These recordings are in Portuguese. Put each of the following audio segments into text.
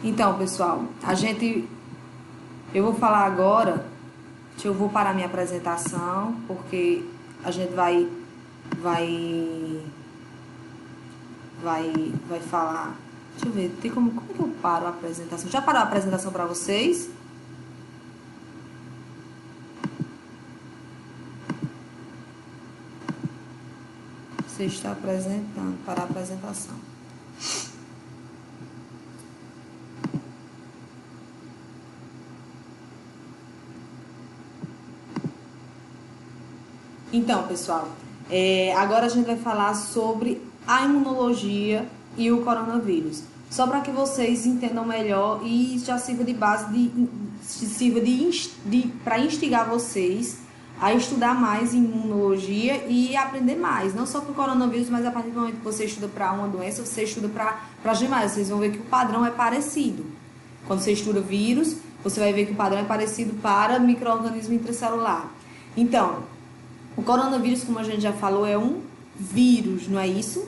Então, pessoal, eu vou falar agora, eu vou parar minha apresentação, porque a gente vai, vai falar. Deixa eu ver, como que eu paro a apresentação? Já parou a apresentação para vocês? Você está apresentando para a apresentação. Então, pessoal, agora a gente vai falar sobre a imunologia e o coronavírus. Só para que vocês entendam melhor e já sirva de base, para instigar vocês a estudar mais imunologia e aprender mais. Não só para o coronavírus, mas a partir do momento que você estuda para uma doença, você estuda para as demais. Vocês vão ver que o padrão é parecido. Quando você estuda vírus, você vai ver que o padrão é parecido para micro-organismo intracelular. Então, o coronavírus, como a gente já falou, é um vírus, não é isso?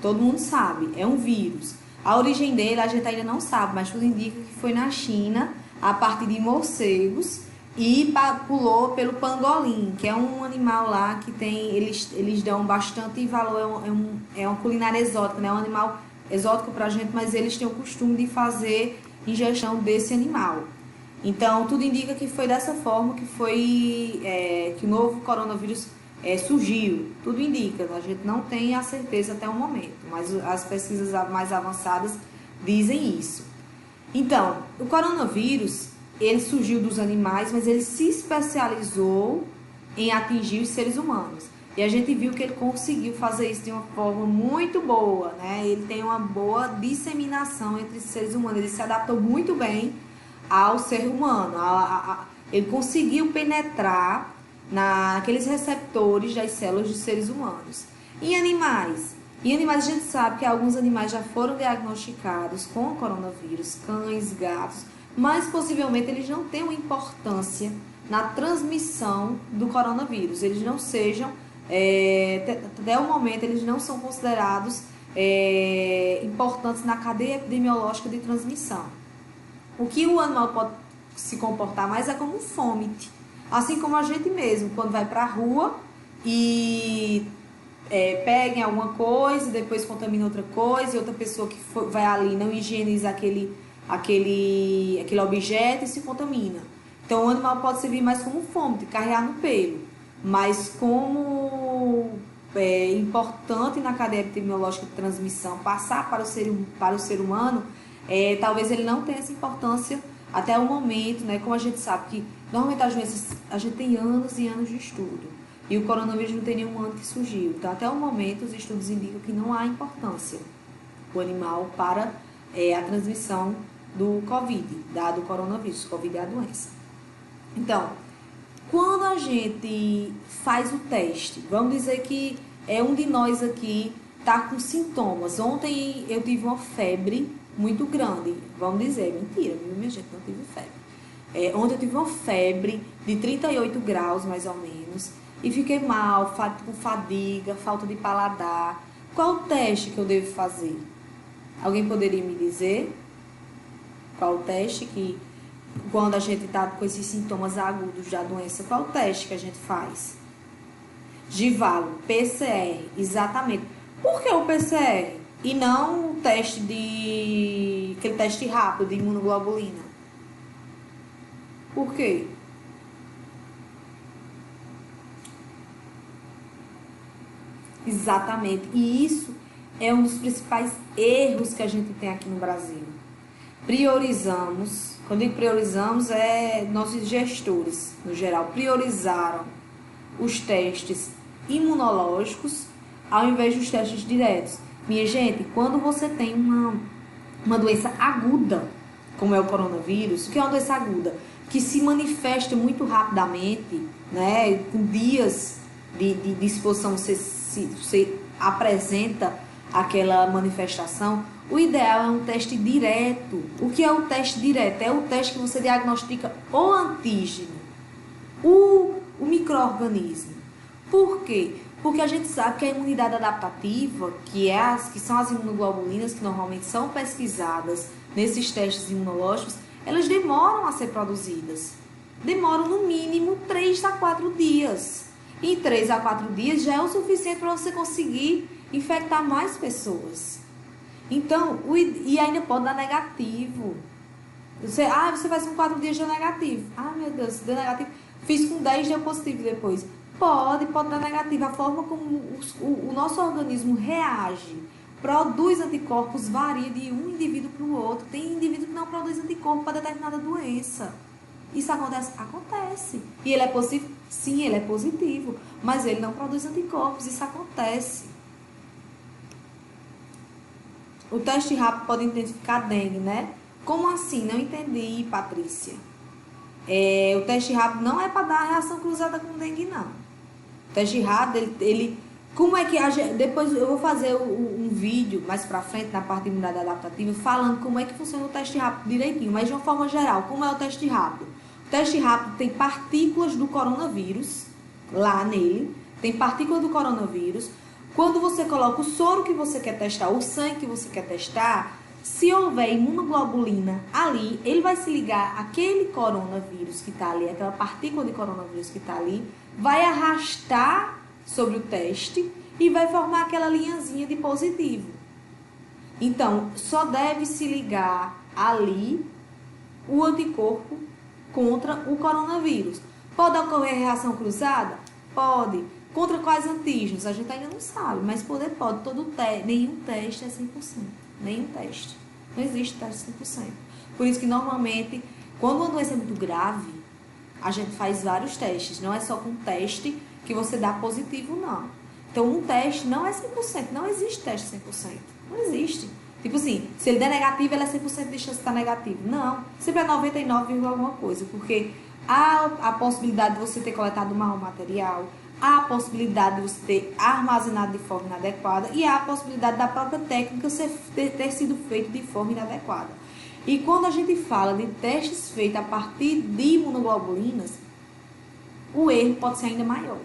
Todo mundo sabe, é um vírus. A origem dele a gente ainda não sabe, mas tudo indica que foi na China, a partir de morcegos, e pulou pelo pangolim, que é um animal lá que tem, eles dão bastante valor, é uma culinária exótica, né? É um animal exótico pra gente, mas eles têm o costume de fazer ingestão desse animal. Então, tudo indica que foi dessa forma que que o novo coronavírus surgiu. Tudo indica, a gente não tem a certeza até o momento, mas as pesquisas mais avançadas dizem isso. Então, o coronavírus, ele surgiu dos animais, mas ele se especializou em atingir os seres humanos. E a gente viu que ele conseguiu fazer isso de uma forma muito boa, né? Ele tem uma boa disseminação entre os seres humanos, ele se adaptou muito bem ao ser humano. Ele conseguiu penetrar naqueles receptores das células dos seres humanos. Em animais a gente sabe que alguns animais já foram diagnosticados com o coronavírus, cães, gatos, mas possivelmente eles não tenham importância na transmissão do coronavírus. Eles não sejam, até o momento, eles não são considerados importantes na cadeia epidemiológica de transmissão. O que o animal pode se comportar mais é como um fômite. Assim como a gente mesmo, quando vai para a rua e pega alguma coisa, depois contamina outra coisa, e outra pessoa que vai ali não higieniza aquele objeto e se contamina. Então o animal pode servir mais como um fômite, carregar no pelo. Mas como importante na cadeia epidemiológica de transmissão passar para o ser humano, talvez ele não tenha essa importância até o momento, né? Como a gente sabe que normalmente as doenças, a gente tem anos e anos de estudo, e o coronavírus não tem nenhum ano que surgiu. Então, até o momento, os estudos indicam que não há importância o animal para a transmissão do Covid, do coronavírus. Covid é a doença. Então, quando a gente faz o teste, vamos dizer que um de nós aqui está com sintomas. Ontem eu tive uma febre muito grande, vamos dizer, mentira, viu, minha gente, não tive febre. Ontem eu tive uma febre de 38 graus, mais ou menos, e fiquei mal, com fadiga, falta de paladar. Qual o teste que eu devo fazer? Alguém poderia me dizer? Qual o teste que, quando a gente está com esses sintomas agudos da doença, qual o teste que a gente faz? Givalo, PCR, exatamente. Por que o PCR? E não o teste aquele teste rápido de imunoglobulina? Por quê? Exatamente. E isso é um dos principais erros que a gente tem aqui no Brasil. Priorizamos, quando digo priorizamos, nossos gestores, no geral, priorizaram os testes imunológicos ao invés dos testes diretos. Minha gente, quando você tem uma doença aguda, como é o coronavírus, que é uma doença aguda, que se manifesta muito rapidamente, né, com dias de exposição, você apresenta aquela manifestação, o ideal é um teste direto. O que é o teste direto? É o teste que você diagnostica o antígeno, o micro-organismo. Por quê? Porque a gente sabe que a imunidade adaptativa, que são as imunoglobulinas que normalmente são pesquisadas nesses testes imunológicos, elas demoram a ser produzidas. Demoram no mínimo 3 a 4 dias. Em 3 a 4 dias já é o suficiente para você conseguir infectar mais pessoas. Então, e ainda pode dar negativo. Você faz com 4 dias de negativo. Ah, meu Deus, deu negativo. Fiz com 10 deu positivo depois. Pode dar negativo. A forma como o nosso organismo reage, produz anticorpos, varia de um indivíduo para o outro. Tem indivíduo que não produz anticorpo para determinada doença. Isso acontece? Acontece. E ele é positivo? Sim, ele é positivo. Mas ele não produz anticorpos. Isso acontece. O teste rápido pode identificar dengue, né? Como assim? Não entendi, Patrícia. O teste rápido não é para dar reação cruzada com dengue, não. O teste rápido, como é que depois eu vou fazer um vídeo mais pra frente, na parte de imunidade adaptativa, falando como é que funciona o teste rápido direitinho. Mas de uma forma geral, como é o teste rápido? O teste rápido tem partículas do coronavírus lá nele. Tem partículas do coronavírus. Quando você coloca o soro que você quer testar, o sangue que você quer testar, se houver imunoglobulina ali, ele vai se ligar àquele coronavírus que está ali, aquela partícula de coronavírus que está ali, vai arrastar sobre o teste e vai formar aquela linhazinha de positivo. Então, só deve se ligar ali o anticorpo contra o coronavírus. Pode ocorrer reação cruzada? Pode. Contra quais antígenos? A gente ainda não sabe, mas pode. Nenhum teste é 100%. Nenhum teste. Não existe teste 100%. Por isso que normalmente, quando uma doença é muito grave, a gente faz vários testes. Não é só com teste que você dá positivo, não. Então, um teste não é 100%. Não existe teste 100%. Não existe. Tipo assim, se ele der negativo, ele é 100% de chance de estar negativo. Não. Sempre é 99, alguma coisa. Porque há a possibilidade de você ter coletado mau material, há a possibilidade de você ter armazenado de forma inadequada e há a possibilidade da própria técnica ter sido feita de forma inadequada. E quando a gente fala de testes feitos a partir de imunoglobulinas, o erro pode ser ainda maior.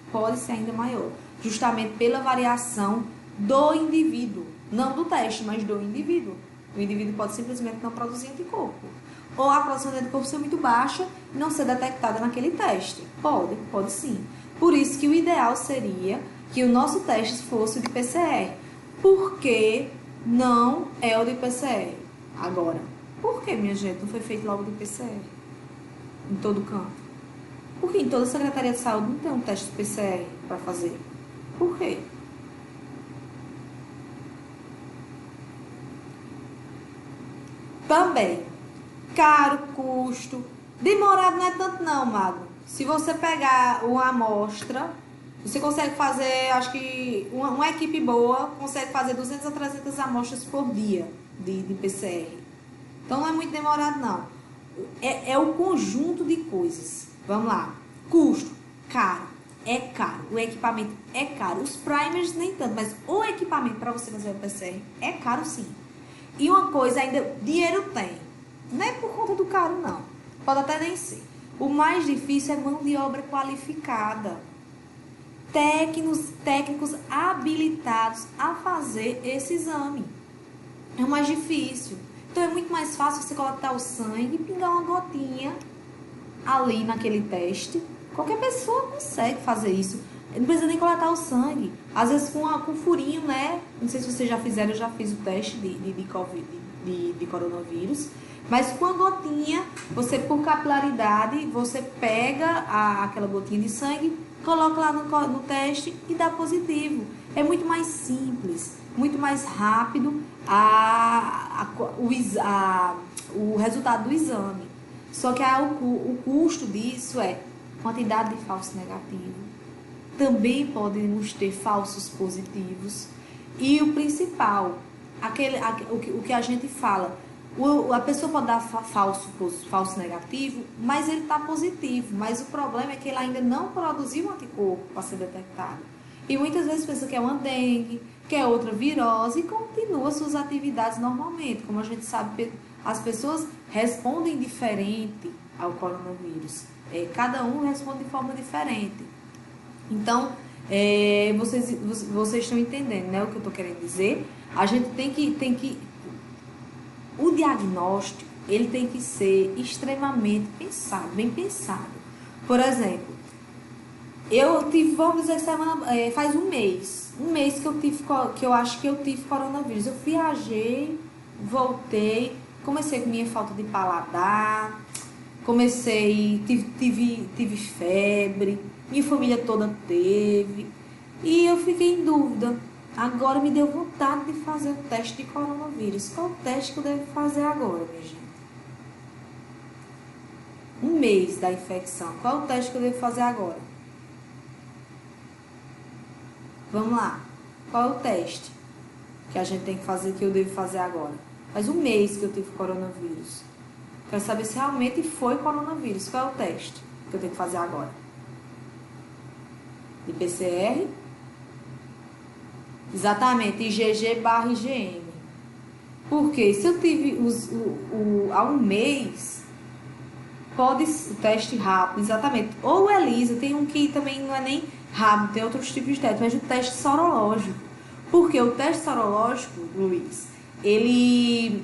Pode ser ainda maior. Justamente pela variação do indivíduo. Não do teste, mas do indivíduo. O indivíduo pode simplesmente não produzir anticorpo. Ou a produção de anticorpo ser muito baixa e não ser detectada naquele teste. Pode sim. Por isso que o ideal seria que o nosso teste fosse o de PCR. Por que não é o de PCR? Agora, por que, minha gente, não foi feito logo de PCR? Em todo canto. Por que em toda a Secretaria de Saúde não tem um teste de PCR para fazer? Por quê? Também, caro, custo, demorado não é tanto não, Mago. Se você pegar uma amostra, você consegue fazer, acho que uma equipe boa consegue fazer 200 a 300 amostras por dia de PCR. Então não é muito demorado não. É o conjunto de coisas. Vamos lá. Custo, caro. É caro. O equipamento é caro. Os primers nem tanto, mas o equipamento para você fazer o PCR é caro sim. E uma coisa ainda, dinheiro tem. Não é por conta do caro não. Pode até nem ser. O mais difícil é mão de obra qualificada. Técnicos habilitados a fazer esse exame. É o mais difícil. Então é muito mais fácil você coletar o sangue e pingar uma gotinha ali naquele teste. Qualquer pessoa consegue fazer isso. Não precisa nem coletar o sangue. Às vezes com furinho, né? Não sei se vocês já fizeram, eu já fiz o teste de coronavírus. Mas com a gotinha, você por capilaridade, você pega aquela gotinha de sangue, coloca lá no teste e dá positivo. É muito mais simples, muito mais rápido o resultado do exame. Só que o custo disso é quantidade de falso negativo. Também podemos ter falsos positivos. E o principal, o que a gente fala, a pessoa pode dar falso negativo, mas ele está positivo. Mas o problema é que ele ainda não produziu um anticorpo para ser detectado. E muitas vezes pensa que é uma dengue, que é outra virose e continua suas atividades normalmente. Como a gente sabe, as pessoas respondem diferente ao coronavírus. Cada um responde de forma diferente. Então, Vocês estão entendendo, né, o que eu estou querendo dizer? A gente tem que... O diagnóstico, ele tem que ser extremamente pensado, bem pensado. Por exemplo, eu tive, vamos dizer, faz um mês que eu acho que eu tive coronavírus. Eu viajei, voltei, comecei com minha falta de paladar, tive febre, minha família toda teve, e eu fiquei em dúvida. Agora me deu vontade de fazer o teste de coronavírus. Qual o teste que eu devo fazer agora, minha gente? Um mês da infecção. Qual o teste que eu devo fazer agora? Vamos lá. Qual é o teste que a gente tem que fazer, que eu devo fazer agora? Faz um mês que eu tive coronavírus. Quero saber se realmente foi coronavírus. Qual é o teste que eu tenho que fazer agora? De PCR? Exatamente, IgG/IgM. Porque se eu tive há um mês, pode o teste rápido, exatamente. Ou o ELISA, tem um que também não é nem rápido, tem outros tipos de teste, mas o teste sorológico. Porque o teste sorológico, Luiz, ele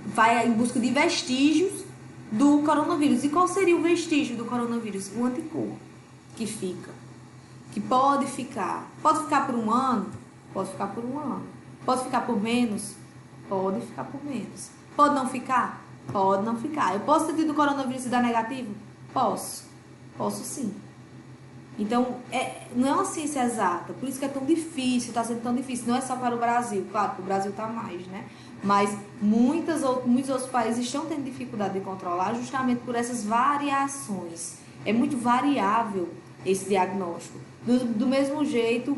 vai em busca de vestígios do coronavírus. E qual seria o vestígio do coronavírus? O anticorpo que fica. Que pode ficar por um ano? Pode ficar por um ano. Pode ficar por menos? Pode ficar por menos. Pode não ficar? Pode não ficar. Eu posso ter tido coronavírus e dar negativo? Posso sim. Então, não é uma ciência exata, por isso que é tão difícil, está sendo tão difícil. Não é só para o Brasil, claro que o Brasil está mais, né? Mas muitos outros países estão tendo dificuldade de controlar justamente por essas variações. É muito variável esse diagnóstico. Do mesmo jeito,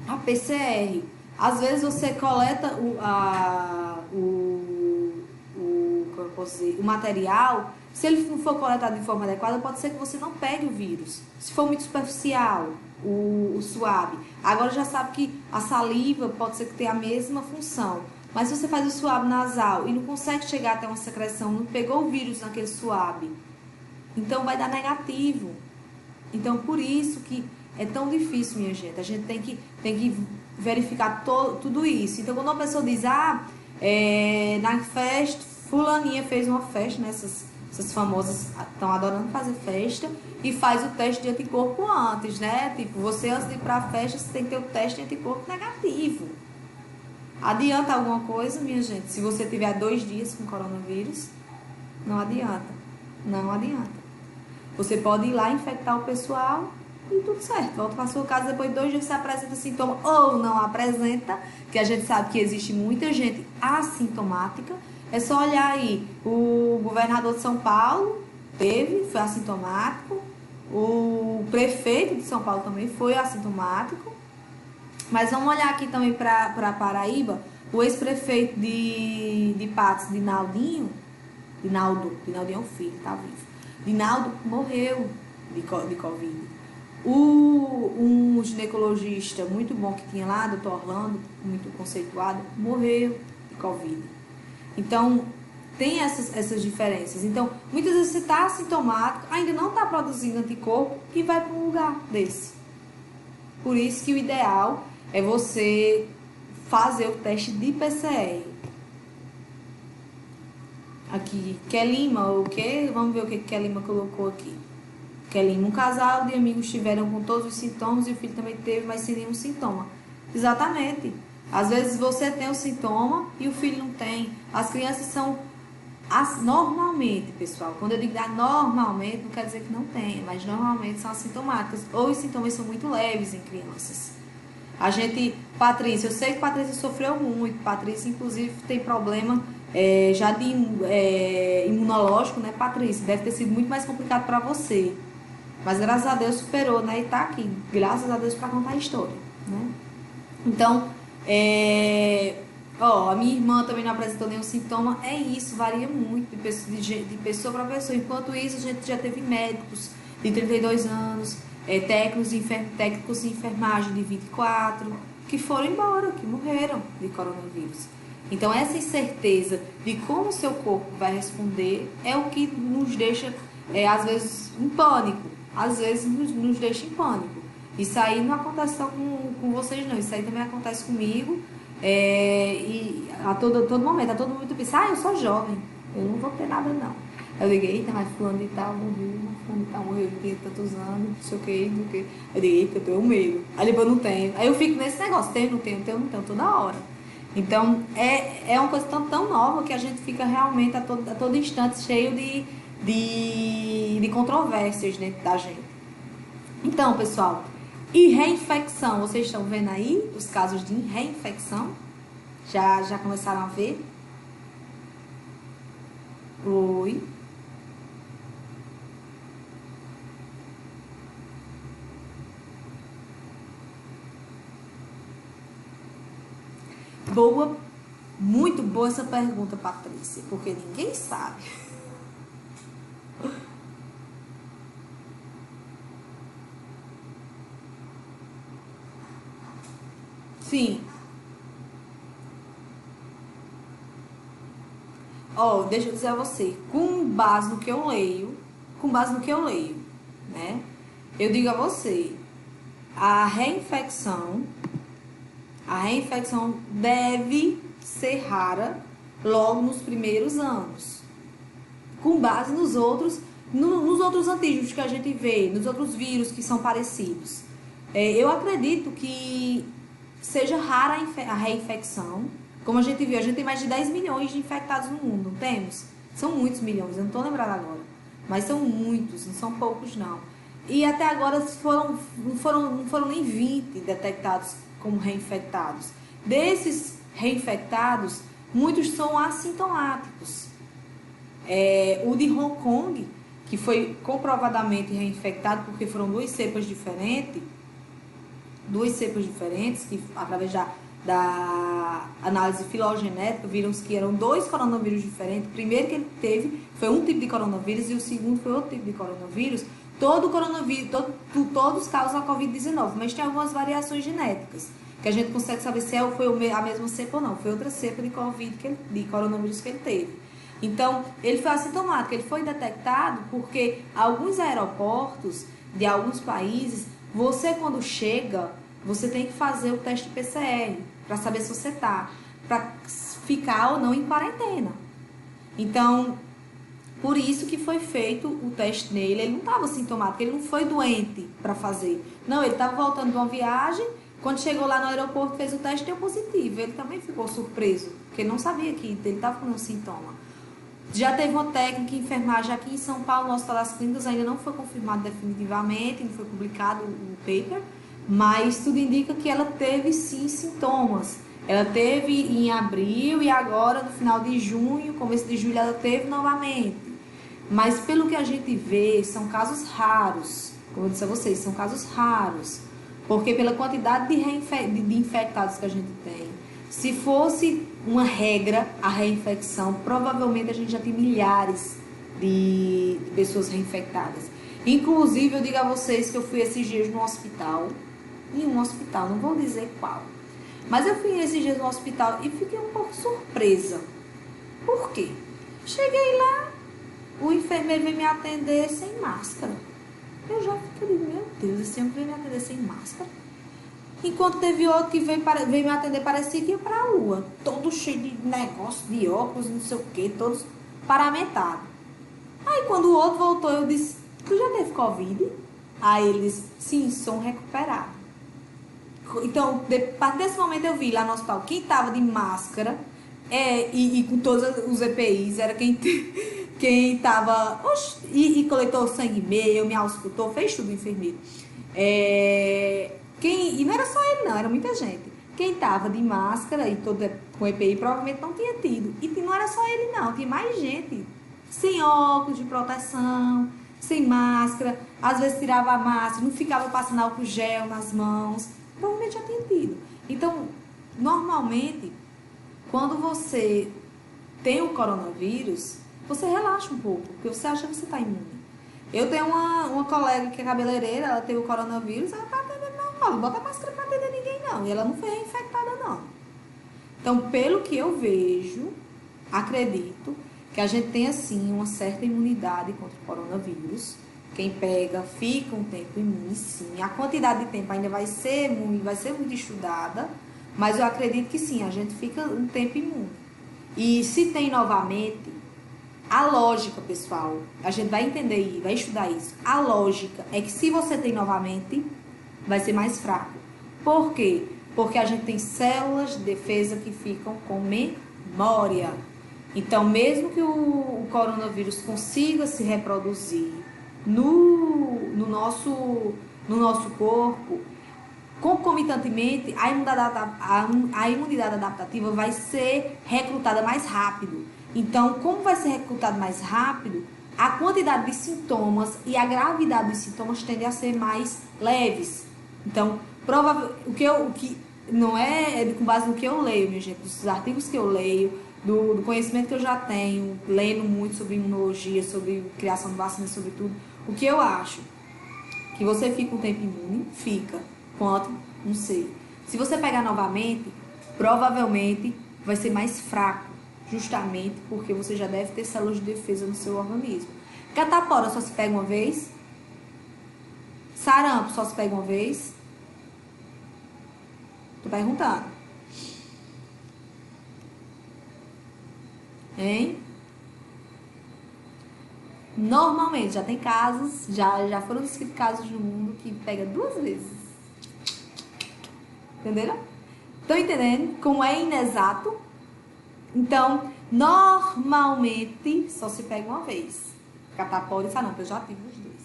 a PCR. Às vezes você coleta o material, se ele não for coletado de forma adequada, pode ser que você não pegue o vírus. Se for muito superficial, o suave. Agora já sabe que a saliva pode ser que tenha a mesma função. Mas se você faz o suave nasal e não consegue chegar até uma secreção, não pegou o vírus naquele suave, então vai dar negativo. Então, por isso que é tão difícil, minha gente. A gente tem que verificar tudo isso. Então, quando uma pessoa diz, na festa, fulaninha fez uma festa, né? Essas famosas estão adorando fazer festa e faz o teste de anticorpo antes, né? Tipo, você antes de ir pra festa, você tem que ter o teste de anticorpo negativo. Adianta alguma coisa, minha gente? Se você tiver 2 dias com coronavírus, não adianta. Não adianta. Você pode ir lá infectar o pessoal e tudo certo. Volta para sua casa, depois de 2 dias você apresenta sintoma ou não apresenta, que a gente sabe que existe muita gente assintomática. É só olhar aí, o governador de São Paulo foi assintomático, o prefeito de São Paulo também foi assintomático. Mas vamos olhar aqui também para Paraíba, o ex-prefeito de Patos, Dinaldinho é um filho, tá vivo. Dinaldo morreu de Covid. Um ginecologista muito bom que tinha lá, doutor Orlando, muito conceituado, morreu de Covid. Então, tem essas diferenças. Então, muitas vezes você está assintomático, ainda não está produzindo anticorpo e vai para um lugar desse. Por isso que o ideal é você fazer o teste de PCR. Aqui, Kelima, o quê? Vamos ver o que Kelima colocou aqui. Kelima, um casal de amigos tiveram com todos os sintomas e o filho também teve, mas sem nenhum sintoma. Exatamente. Às vezes você tem o sintoma e o filho não tem. As crianças são normalmente, pessoal. Quando eu digo normalmente, não quer dizer que não tenha, mas normalmente são assintomáticas. Ou os sintomas são muito leves em crianças. Patrícia, eu sei que Patrícia sofreu muito. Patrícia, inclusive, tem problema já de imunológico, né, Patrícia? Deve ter sido muito mais complicado para você. Mas graças a Deus superou, né? E tá aqui, graças a Deus, para contar a história, né? Então, a minha irmã também não apresentou nenhum sintoma. É isso, varia muito de pessoa para pessoa. Enquanto isso, a gente já teve médicos de 32 anos, técnicos de enfermagem de 24, que foram embora, que morreram de coronavírus. Então, essa incerteza de como o seu corpo vai responder é o que nos deixa, às vezes, em pânico. às vezes nos deixa em pânico. Isso aí não acontece só com vocês, não. Isso aí também acontece comigo. E a todo momento, a todo momento pensa, eu sou jovem, eu não vou ter nada, não. Eu digo, eita, mas fulano de tal morreu, fulano de tal morreu, tem tantos anos, não sei o que, não sei o que. Eu digo, eita, eu tenho medo. Aí depois eu não tenho. Aí eu fico nesse negócio, tenho, não tenho, tenho, não tenho, toda hora. Então, é uma coisa tão nova que a gente fica realmente a todo instante cheio de controvérsias dentro da gente. Então, pessoal, e reinfecção? Vocês estão vendo aí os casos de reinfecção? Já começaram a ver? Oi. Boa, muito boa essa pergunta, Patrícia, porque ninguém sabe. Sim. Deixa eu dizer a você, com base no que eu leio, né? Eu digo a você, a reinfecção deve ser rara logo nos primeiros anos, com base nos outros antígenos que a gente vê, nos outros vírus que são parecidos. Eu acredito que seja rara a reinfecção. Como a gente viu, a gente tem mais de 10 milhões de infectados no mundo, não temos? São muitos milhões, eu não estou lembrada agora. Mas são muitos, não são poucos não. E até agora não foram nem 20 detectados como reinfectados. Desses reinfectados, muitos são assintomáticos. O de Hong Kong, que foi comprovadamente reinfectado porque foram duas cepas diferentes, que através da análise filogenética viram que eram dois coronavírus diferentes. O primeiro que ele teve foi um tipo de coronavírus e o segundo foi outro tipo de coronavírus. Todo coronavírus, todos causam a Covid-19, mas tem algumas variações genéticas que a gente consegue saber se foi a mesma cepa ou não. Foi outra cepa de de coronavírus que ele teve. Então, ele foi assintomático, ele foi detectado porque alguns aeroportos de alguns países, você quando chega, você tem que fazer o teste PCR para saber se você está, para ficar ou não em quarentena. Então, por isso que foi feito o teste nele. Ele não estava sintomático, ele não foi doente para fazer. Não, ele estava voltando de uma viagem, quando chegou lá no aeroporto, fez o teste e deu positivo. Ele também ficou surpreso, porque não sabia que ele estava com um sintoma. Já teve uma técnica de enfermagem aqui em São Paulo, no Hospital das Clínicas, ainda não foi confirmado definitivamente, não foi publicado o paper, mas tudo indica que ela teve sim sintomas. Ela teve em abril e agora no final de junho, começo de julho, ela teve novamente. Mas pelo que a gente vê, são casos raros. Como eu disse a vocês, são casos raros. Porque pela quantidade de infectados que a gente tem, se fosse uma regra a reinfecção, provavelmente a gente já tem milhares de pessoas reinfectadas. Inclusive, eu digo a vocês que eu fui esses dias no hospital, em um hospital, não vou dizer qual, mas eu fui esses dias no hospital e fiquei um pouco surpresa. Por quê? Cheguei lá, o enfermeiro veio me atender sem máscara. Eu já fiquei, meu Deus, esse homem veio me atender sem máscara. Enquanto teve outro que veio me atender, parecia que ia pra rua, todo cheio de negócio, de óculos, não sei o que, todos paramentados. Aí quando o outro voltou, eu disse, tu já teve Covid? Aí ele disse, sim, sou um recuperado. Então, a partir desse momento eu vi lá no hospital, quem tava de máscara e com todos os EPIs, era quem tava e coletou sangue meu, me auscultou, fez tudo o enfermeiro. E não era só ele não, era muita gente. Quem tava de máscara e todo com EPI provavelmente não tinha tido. E não era só ele não, tinha mais gente. Sem óculos de proteção, sem máscara, às vezes tirava a máscara, não ficava passando álcool gel nas mãos. Provavelmente já tinha tido. Então, normalmente, quando você tem o coronavírus, você relaxa um pouco, porque você acha que você está imune. Eu tenho uma colega que é cabeleireira, ela teve o coronavírus, ela está atendendo normal, não bota máscara para atender ninguém não, e ela não foi reinfectada não. Então, pelo que eu vejo, acredito que a gente tem assim uma certa imunidade contra o coronavírus, quem pega fica um tempo imune, sim. A quantidade de tempo ainda vai ser muito estudada, mas eu acredito que sim, a gente fica um tempo imune. E se tem novamente, a lógica, pessoal, a gente vai entender e vai estudar isso. A lógica é que se você tem novamente, vai ser mais fraco. Por quê? Porque a gente tem células de defesa que ficam com memória. Então, mesmo que o coronavírus consiga se reproduzir no nosso corpo, concomitantemente, a imunidade adaptativa vai ser recrutada mais rápido. Então, como vai ser recrutado mais rápido, a quantidade de sintomas e a gravidade dos sintomas tendem a ser mais leves. Então, o que não é com base no que eu leio, minha gente, dos artigos que eu leio, do conhecimento que eu já tenho, lendo muito sobre imunologia, sobre criação de vacinas, sobre tudo. O que eu acho? Que você fica um tempo imune? Fica. Quanto? Não sei. Se você pegar novamente, provavelmente vai ser mais fraco, justamente porque você já deve ter células de defesa no seu organismo. Catapora só se pega uma vez? Sarampo só se pega uma vez? Tô perguntando. Hein? Normalmente, já tem casos, já foram descritos casos no mundo que pega 2 vezes. Entenderam? Estão entendendo como é inexato? Então, normalmente, só se pega uma vez. Catapora e sarampo, eu já tive os dois.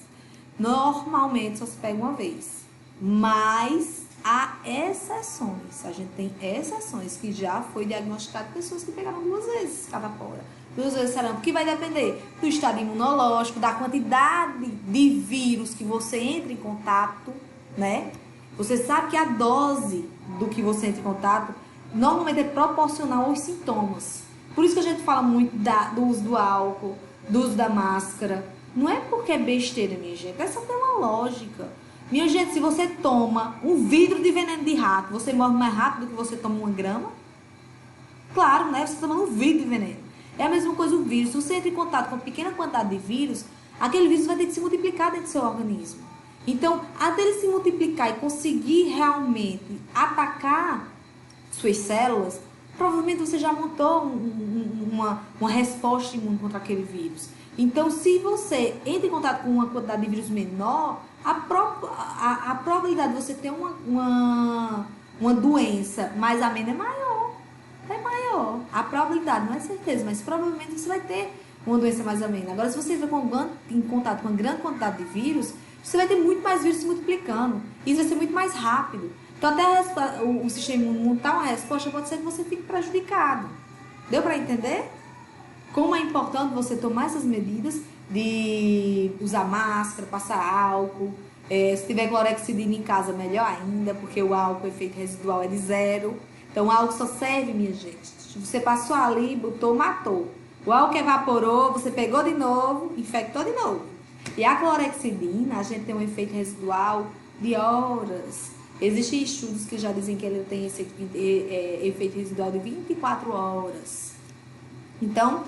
Normalmente, só se pega uma vez. Mas há exceções. A gente tem exceções que já foi diagnosticado pessoas que pegaram 2 vezes catapora, 2 vezes sarampo, que vai depender do estado imunológico, da quantidade de vírus que você entra em contato, né? Você sabe que a dose do que você entra em contato normalmente é proporcional aos sintomas. Por isso que a gente fala muito do uso do álcool, do uso da máscara. Não é porque é besteira, minha gente. Essa tem uma lógica. Minha gente, se você toma um vidro de veneno de rato, você morre mais rápido do que você toma 1 grama? Claro, né? Você está tomando um vidro de veneno. É a mesma coisa o vírus. Se você entra em contato com uma pequena quantidade de vírus, aquele vírus vai ter que se multiplicar dentro do seu organismo. Então, até ele se multiplicar e conseguir realmente atacar suas células, provavelmente você já montou uma resposta imune contra aquele vírus. Então, se você entra em contato com uma quantidade de vírus menor, a probabilidade de você ter uma doença mais amena é maior. É maior. A probabilidade, não é certeza, mas provavelmente você vai ter uma doença mais amena. Agora, se você estiver em contato com uma grande quantidade de vírus, você vai ter muito mais vírus se multiplicando. Isso vai ser muito mais rápido. Então, até o sistema imune montar uma resposta, pode ser que você fique prejudicado. Deu para entender? Como é importante você tomar essas medidas de usar máscara, passar álcool. Se tiver clorexidina em casa, melhor ainda, porque o álcool, o efeito residual é de 0. Então, o álcool só serve, minha gente. Se você passou ali, botou, matou. O álcool evaporou, você pegou de novo, infectou de novo. E a clorexidina, a gente tem um efeito residual de horas. Existem estudos que já dizem que ele tem esse efeito residual de 24 horas. Então,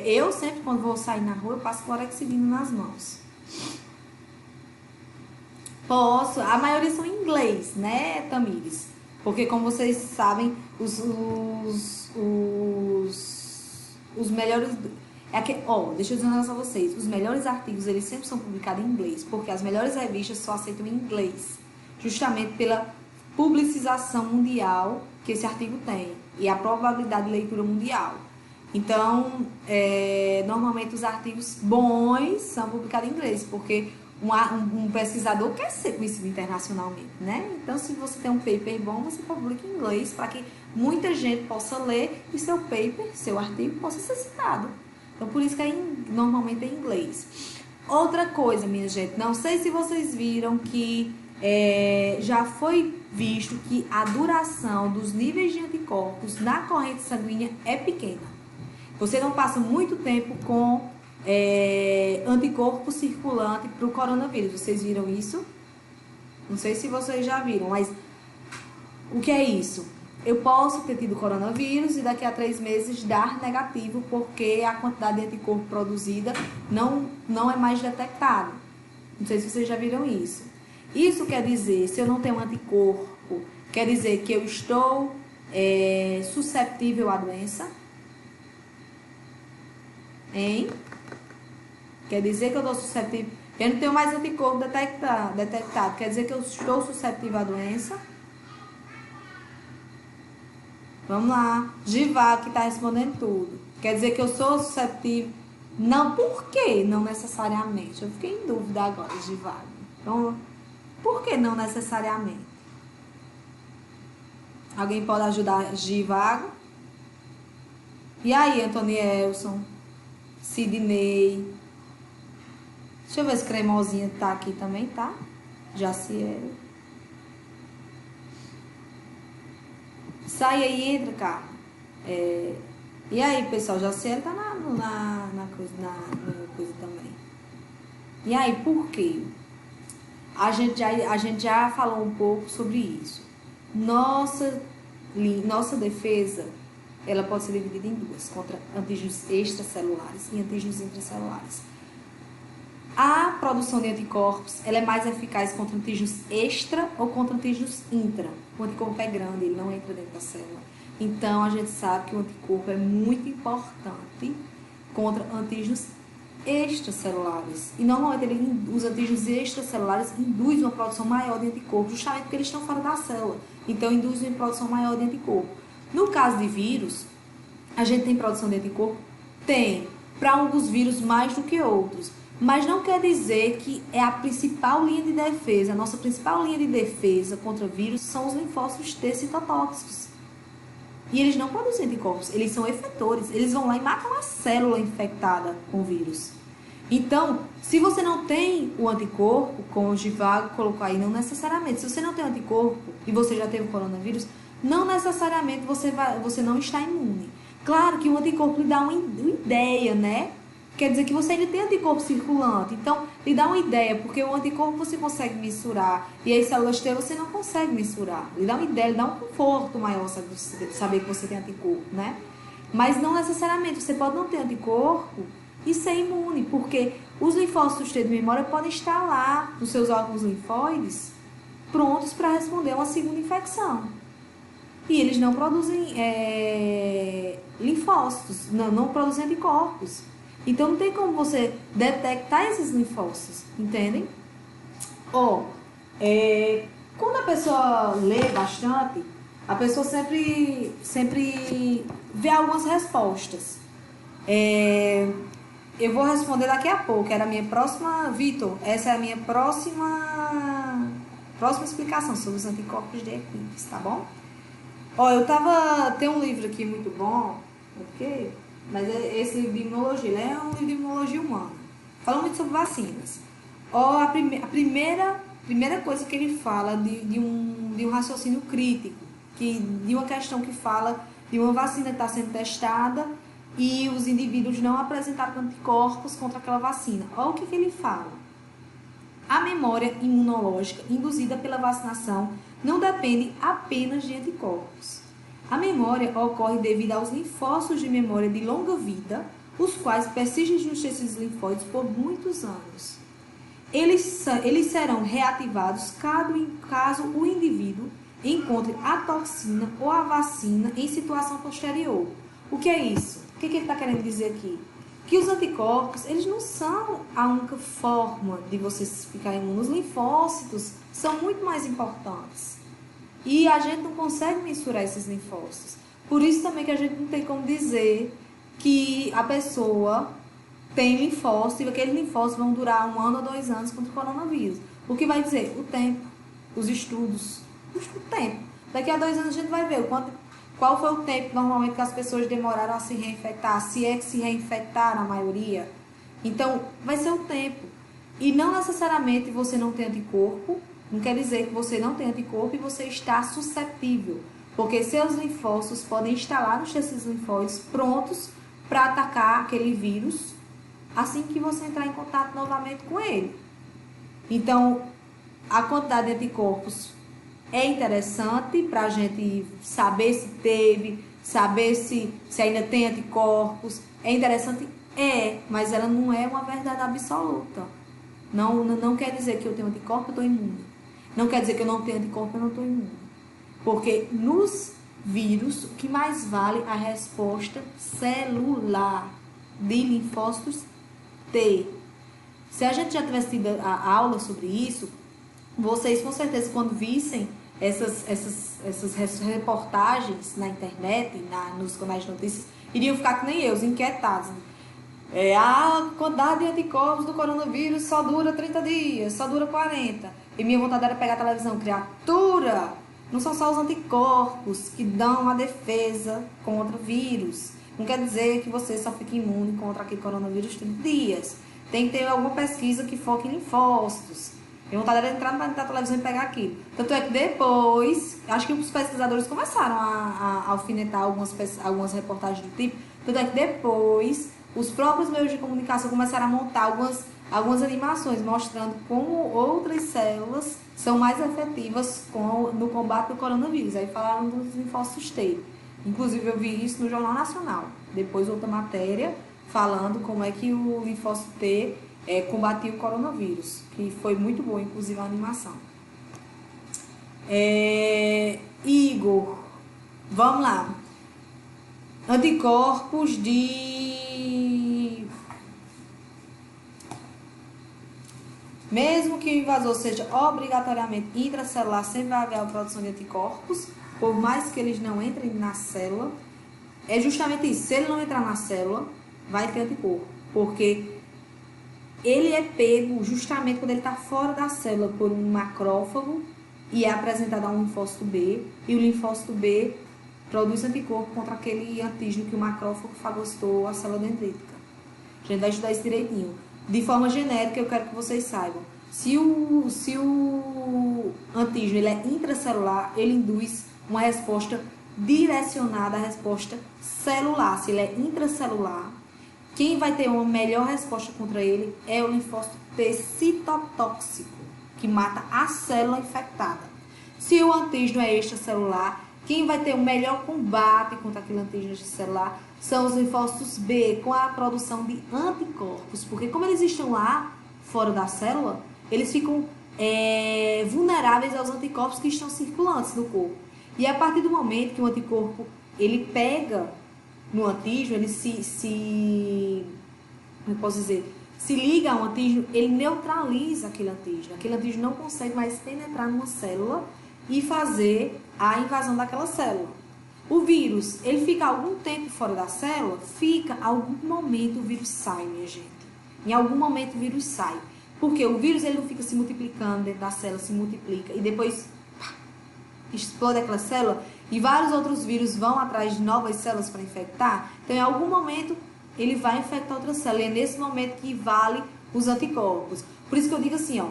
eu sempre, quando vou sair na rua, eu passo clorexidina nas mãos. Posso, a maioria são em inglês, né, Tamires? Porque, como vocês sabem, os melhores... deixa eu dizer um negócio a vocês. Os melhores artigos, eles sempre são publicados em inglês, porque as melhores revistas só aceitam em inglês, justamente pela publicização mundial que esse artigo tem e a probabilidade de leitura mundial. Então, normalmente os artigos bons são publicados em inglês, porque um pesquisador quer ser conhecido internacionalmente, né? Então, se você tem um paper bom, você publica em inglês para que muita gente possa ler e seu paper, seu artigo, possa ser citado. Então, por isso que normalmente é em inglês. Outra coisa, minha gente, não sei se vocês viram que já foi visto que a duração dos níveis de anticorpos na corrente sanguínea é pequena. Você não passa muito tempo com anticorpo circulante para o coronavírus. Vocês viram isso? Não sei se vocês já viram, mas o que é isso? eu posso ter tido coronavírus e daqui a 3 meses dar negativo, porque a quantidade de anticorpo produzida não é mais detectada. Não sei se vocês já viram isso. Isso quer dizer, se eu não tenho anticorpo, quer dizer que eu estou susceptível à doença? Hein? Quer dizer que eu estou susceptível. Eu não tenho mais anticorpo detectado. Quer dizer que eu estou susceptível à doença? Vamos lá. Givago que está respondendo tudo. Quer dizer que eu sou susceptível? Não, por quê? Não necessariamente. Eu fiquei em dúvida agora, Givago. Então, por que não necessariamente? Alguém pode ajudar Givago? E aí, Antonielson? Sidney? Deixa eu ver se Cremosinha tá aqui também, tá? Jaciel. Sai aí, entra, cara. E aí, pessoal, Jaciel tá na coisa também. E aí, por quê? A gente já falou um pouco sobre isso. Nossa defesa, ela pode ser dividida em duas, contra antígenos extracelulares e antígenos intracelulares. A produção de anticorpos, ela é mais eficaz contra antígenos extra ou contra antígenos intra. O anticorpo é grande, ele não entra dentro da célula. Então, a gente sabe que o anticorpo é muito importante contra antígenos extracelulares. E, normalmente, os antígenos extracelulares induzem uma produção maior de anticorpo, justamente porque eles estão fora da célula. Então, induzem uma produção maior de anticorpo. No caso de vírus, a gente tem produção de anticorpo? Tem. Para alguns vírus mais do que outros. Mas não quer dizer que é a principal linha de defesa. A nossa principal linha de defesa contra vírus são os linfócitos T citotóxicos. E eles não produzem anticorpos, eles são efetores. Eles vão lá e matam a célula infectada com o vírus. Então, se você não tem o anticorpo, como o Givago colocou aí, não necessariamente. Se você não tem anticorpo e você já teve o coronavírus, não necessariamente você não está imune. Claro que o anticorpo lhe dá uma ideia, né? Quer dizer que você ainda tem anticorpo circulante. Então, lhe dá uma ideia, porque o anticorpo você consegue mensurar. E as células T você não consegue mensurar. Lhe dá uma ideia, lhe dá um conforto maior saber que você tem anticorpo, né? Mas não necessariamente. Você pode não ter anticorpo e ser imune, porque os linfócitos T de memória podem estar lá nos seus órgãos linfóides prontos para responder a uma segunda infecção. E eles não produzem linfócitos, não produzem anticorpos. Então, não tem como você detectar esses linfócitos, entendem? Quando a pessoa lê bastante, a pessoa sempre vê algumas respostas. Eu vou responder daqui a pouco, era a minha próxima... Vitor, essa é a minha próxima explicação sobre os anticorpos de equipes, tá bom? Tem um livro aqui muito bom, ok? Mas esse livro de imunologia, ele é um livro de imunologia humana. Fala muito sobre vacinas. A primeira coisa que ele fala de um raciocínio crítico, de uma questão que fala de uma vacina que está sendo testada e os indivíduos não apresentaram anticorpos contra aquela vacina. Olha o que ele fala. A memória imunológica induzida pela vacinação não depende apenas de anticorpos. A memória ocorre devido aos linfócitos de memória de longa vida, os quais persistem nos tecidos linfóides por muitos anos. Eles serão reativados caso o indivíduo encontre a toxina ou a vacina em situação posterior. O que é isso? O que ele está querendo dizer aqui? Que os anticorpos, eles não são a única forma de você ficar imune. Os linfócitos são muito mais importantes. E a gente não consegue mensurar esses linfócitos. Por isso também que a gente não tem como dizer que a pessoa tem linfócitos e aqueles linfócitos vão durar 1 ano ou 2 anos contra o coronavírus. O que vai dizer? O tempo, os estudos, o tempo. Daqui a 2 anos a gente vai ver qual foi o tempo normalmente que as pessoas demoraram a se reinfectar, se é que se reinfectaram a maioria. Então, vai ser o tempo. E não necessariamente você não tem anticorpo. Não quer dizer que você não tem anticorpo e você está suscetível, porque seus linfócitos podem estar lá nos tecidos linfóides prontos para atacar aquele vírus assim que você entrar em contato novamente com ele. Então, a quantidade de anticorpos É interessante para a gente saber se teve, saber se ainda tem anticorpos. É interessante? É, mas ela não é uma verdade absoluta. Não quer dizer que eu tenho anticorpo, eu estou imune. Não quer dizer que eu não tenho anticorpo, eu não estou imune. Porque nos vírus, o que mais vale é a resposta celular de linfócitos T. Se a gente já tivesse tido a aula sobre isso, vocês com certeza, quando vissem essas reportagens na internet, nos canais de notícias, iriam ficar que nem eu, inquietados. A quantidade de anticorpos do coronavírus só dura 30 dias, só dura 40. E minha vontade era pegar a televisão, criatura! Não são só os anticorpos que dão a defesa contra vírus. Não quer dizer que você só fique imune contra aquele coronavírus 30 dias. Tem que ter alguma pesquisa que foque em linfócitos. Minha vontade era entrar na televisão e pegar aquilo. Tanto é que depois, acho que os pesquisadores começaram a alfinetar algumas reportagens do tipo. Tanto é que depois, os próprios meios de comunicação começaram a montar algumas animações mostrando como outras células são mais efetivas no combate do coronavírus. Aí falaram dos linfócitos T. Inclusive, eu vi isso no Jornal Nacional. Depois, outra matéria falando como é que o linfócito T combatia o coronavírus, que foi muito boa, inclusive a animação. Igor, vamos lá. Anticorpos de... Mesmo que o invasor seja obrigatoriamente intracelular, sempre vai haver a produção de anticorpos, por mais que eles não entrem na célula. É justamente isso, se ele não entrar na célula, vai ter anticorpo, porque ele é pego justamente quando ele está fora da célula por um macrófago e é apresentado a um linfócito B, e o linfócito B produz anticorpo contra aquele antígeno que o macrófago fagocitou a célula dendrítica. A gente vai estudar isso direitinho. De forma genérica, eu quero que vocês saibam. Se o antígeno ele é intracelular, ele induz uma resposta direcionada à resposta celular. Se ele é intracelular, quem vai ter uma melhor resposta contra ele é o linfócito T citotóxico, que mata a célula infectada. Se o antígeno é extracelular, quem vai ter o melhor combate contra aquele antígeno extracelular são os linfócitos B, com a produção de anticorpos. Porque como eles estão lá, fora da célula, eles ficam vulneráveis aos anticorpos que estão circulantes no corpo. E a partir do momento que o anticorpo ele pega no antígeno, ele como eu posso dizer, se liga a um antígeno, ele neutraliza aquele antígeno. Aquele antígeno não consegue mais penetrar numa célula e fazer a invasão daquela célula. O vírus, ele fica algum tempo fora da célula? Fica, algum momento o vírus sai, minha gente. Em algum momento o vírus sai. Porque o vírus ele não fica se multiplicando dentro da célula, se multiplica e depois explode aquela célula e vários outros vírus vão atrás de novas células para infectar. Então, em algum momento, ele vai infectar outra célula. E é nesse momento que vale os anticorpos. Por isso que eu digo assim,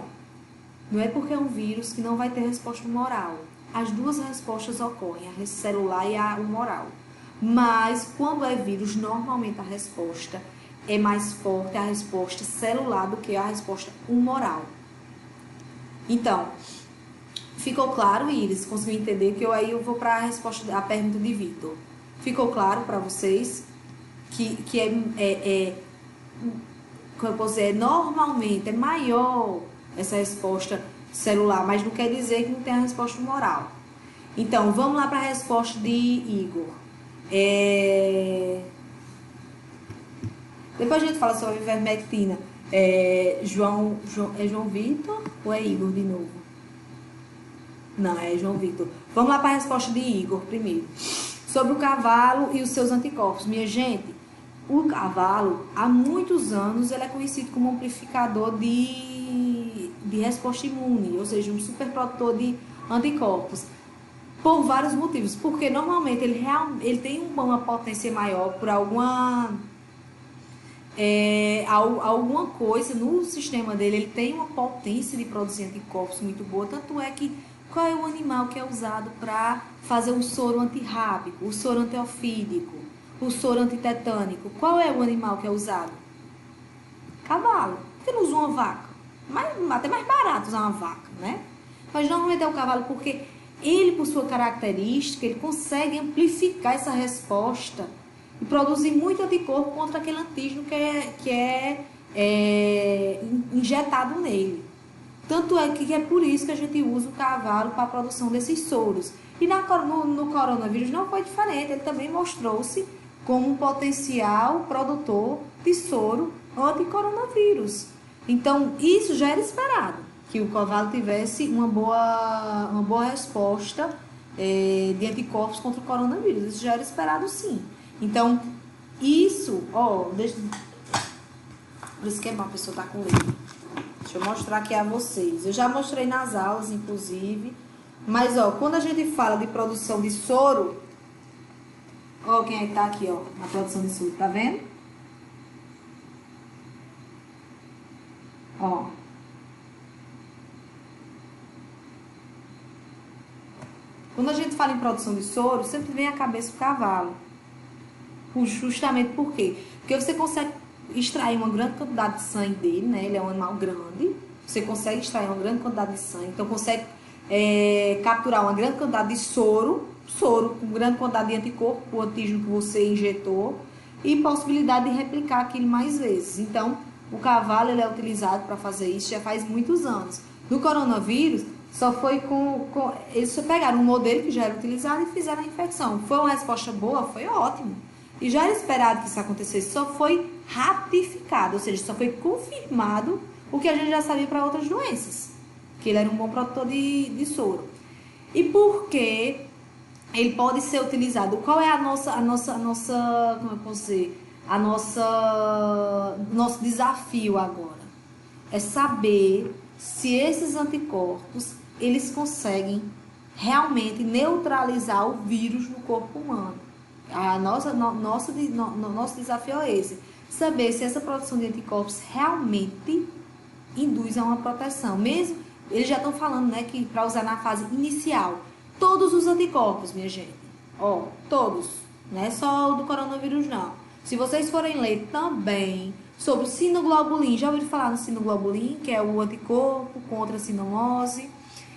não é porque é um vírus que não vai ter resposta humoral. As duas respostas ocorrem, a celular e a humoral. Mas, quando é vírus, normalmente a resposta é mais forte, a resposta celular, do que a resposta humoral. Então, ficou claro, Iris? Conseguiu entender? Que eu vou para a resposta, a pergunta de Vitor. Ficou claro para vocês que como eu posso dizer, normalmente é maior essa resposta celular, mas não quer dizer que não tem a resposta humoral. Então, vamos lá para a resposta de Igor. Depois a gente fala sobre a ivermectina. João Vitor ou é Igor de novo? Não, é João Vitor. Vamos lá para a resposta de Igor primeiro. Sobre o cavalo e os seus anticorpos. Minha gente, o cavalo, há muitos anos, ele é conhecido como amplificador de resposta imune, ou seja, um superprodutor de anticorpos. Por vários motivos. Porque normalmente ele tem uma potência maior por alguma coisa no sistema dele. Ele tem uma potência de produzir anticorpos muito boa. Tanto é que qual é o animal que é usado para fazer um soro antirrábico, o soro antiofídico, o soro antitetânico? Qual é o animal que é usado? Cavalo. Por que não usa uma vaca? Até mais barato usar uma vaca, né? Mas normalmente é o cavalo porque ele, por sua característica, ele consegue amplificar essa resposta e produzir muito anticorpo contra aquele antígeno que é injetado nele. Tanto é que é por isso que a gente usa o cavalo para a produção desses soros. E no coronavírus não foi diferente, ele também mostrou-se como um potencial produtor de soro anti-coronavírus. Então, isso já era esperado, que o cavalo tivesse uma boa resposta de anticorpos contra o coronavírus. Isso já era esperado, sim. Então, isso, por isso que é bom a pessoa estar com leite. Deixa eu mostrar aqui a vocês. Eu já mostrei nas aulas, inclusive. Mas, quando a gente fala de produção de soro, quem é que tá aqui, na produção de soro, tá vendo? Quando a gente fala em produção de soro, sempre vem à cabeça o cavalo. Justamente por quê? Porque você consegue extrair uma grande quantidade de sangue dele, né? Ele é um animal grande. Você consegue extrair uma grande quantidade de sangue. Então, consegue capturar uma grande quantidade de soro com grande quantidade de anticorpo, o antígeno que você injetou, e possibilidade de replicar aquilo mais vezes. Então, o cavalo ele é utilizado para fazer isso já faz muitos anos. No coronavírus, só foi eles pegaram um modelo que já era utilizado e fizeram a infecção. Foi uma resposta boa? Foi ótimo. E já era esperado que isso acontecesse, só foi ratificado, ou seja, só foi confirmado o que a gente já sabia para outras doenças, que ele era um bom produtor de soro. E por que ele pode ser utilizado? Qual é como eu posso dizer, nosso desafio agora? É saber se esses anticorpos, eles conseguem realmente neutralizar o vírus no corpo humano. Nosso desafio é esse. Saber se essa produção de anticorpos realmente induz a uma proteção. Mesmo, eles já estão falando, né, que para usar na fase inicial, todos os anticorpos, minha gente. Todos. Não é só o do coronavírus, não. Se vocês forem ler também sobre o sinoglobulin, já ouviram falar no sinoglobulin, que é o anticorpo contra a sinomose.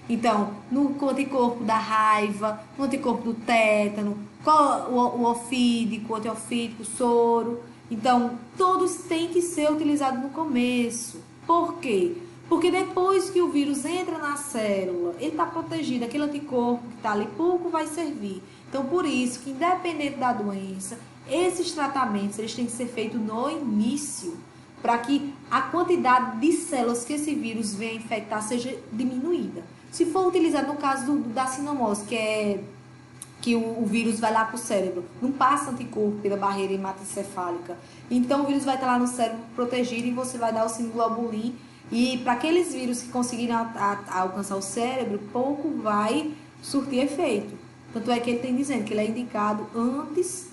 Então, no anticorpo da raiva, no anticorpo do tétano, o ofídico, o antiofídico, o soro. Então, todos têm que ser utilizados no começo. Por quê? Porque depois que o vírus entra na célula, ele está protegido, aquele anticorpo que está ali, pouco vai servir. Então, por isso que, independente da doença, esses tratamentos eles têm que ser feitos no início, para que a quantidade de células que esse vírus venha infectar seja diminuída. Se for utilizado no caso da sinomose, que o vírus vai lá para o cérebro, não passa anticorpo pela barreira hematoencefálica, então o vírus vai estar lá no cérebro protegido e você vai dar o sinoglobulin, e para aqueles vírus que conseguirem alcançar o cérebro, pouco vai surtir efeito. Tanto é que ele tem dizendo que ele é indicado antes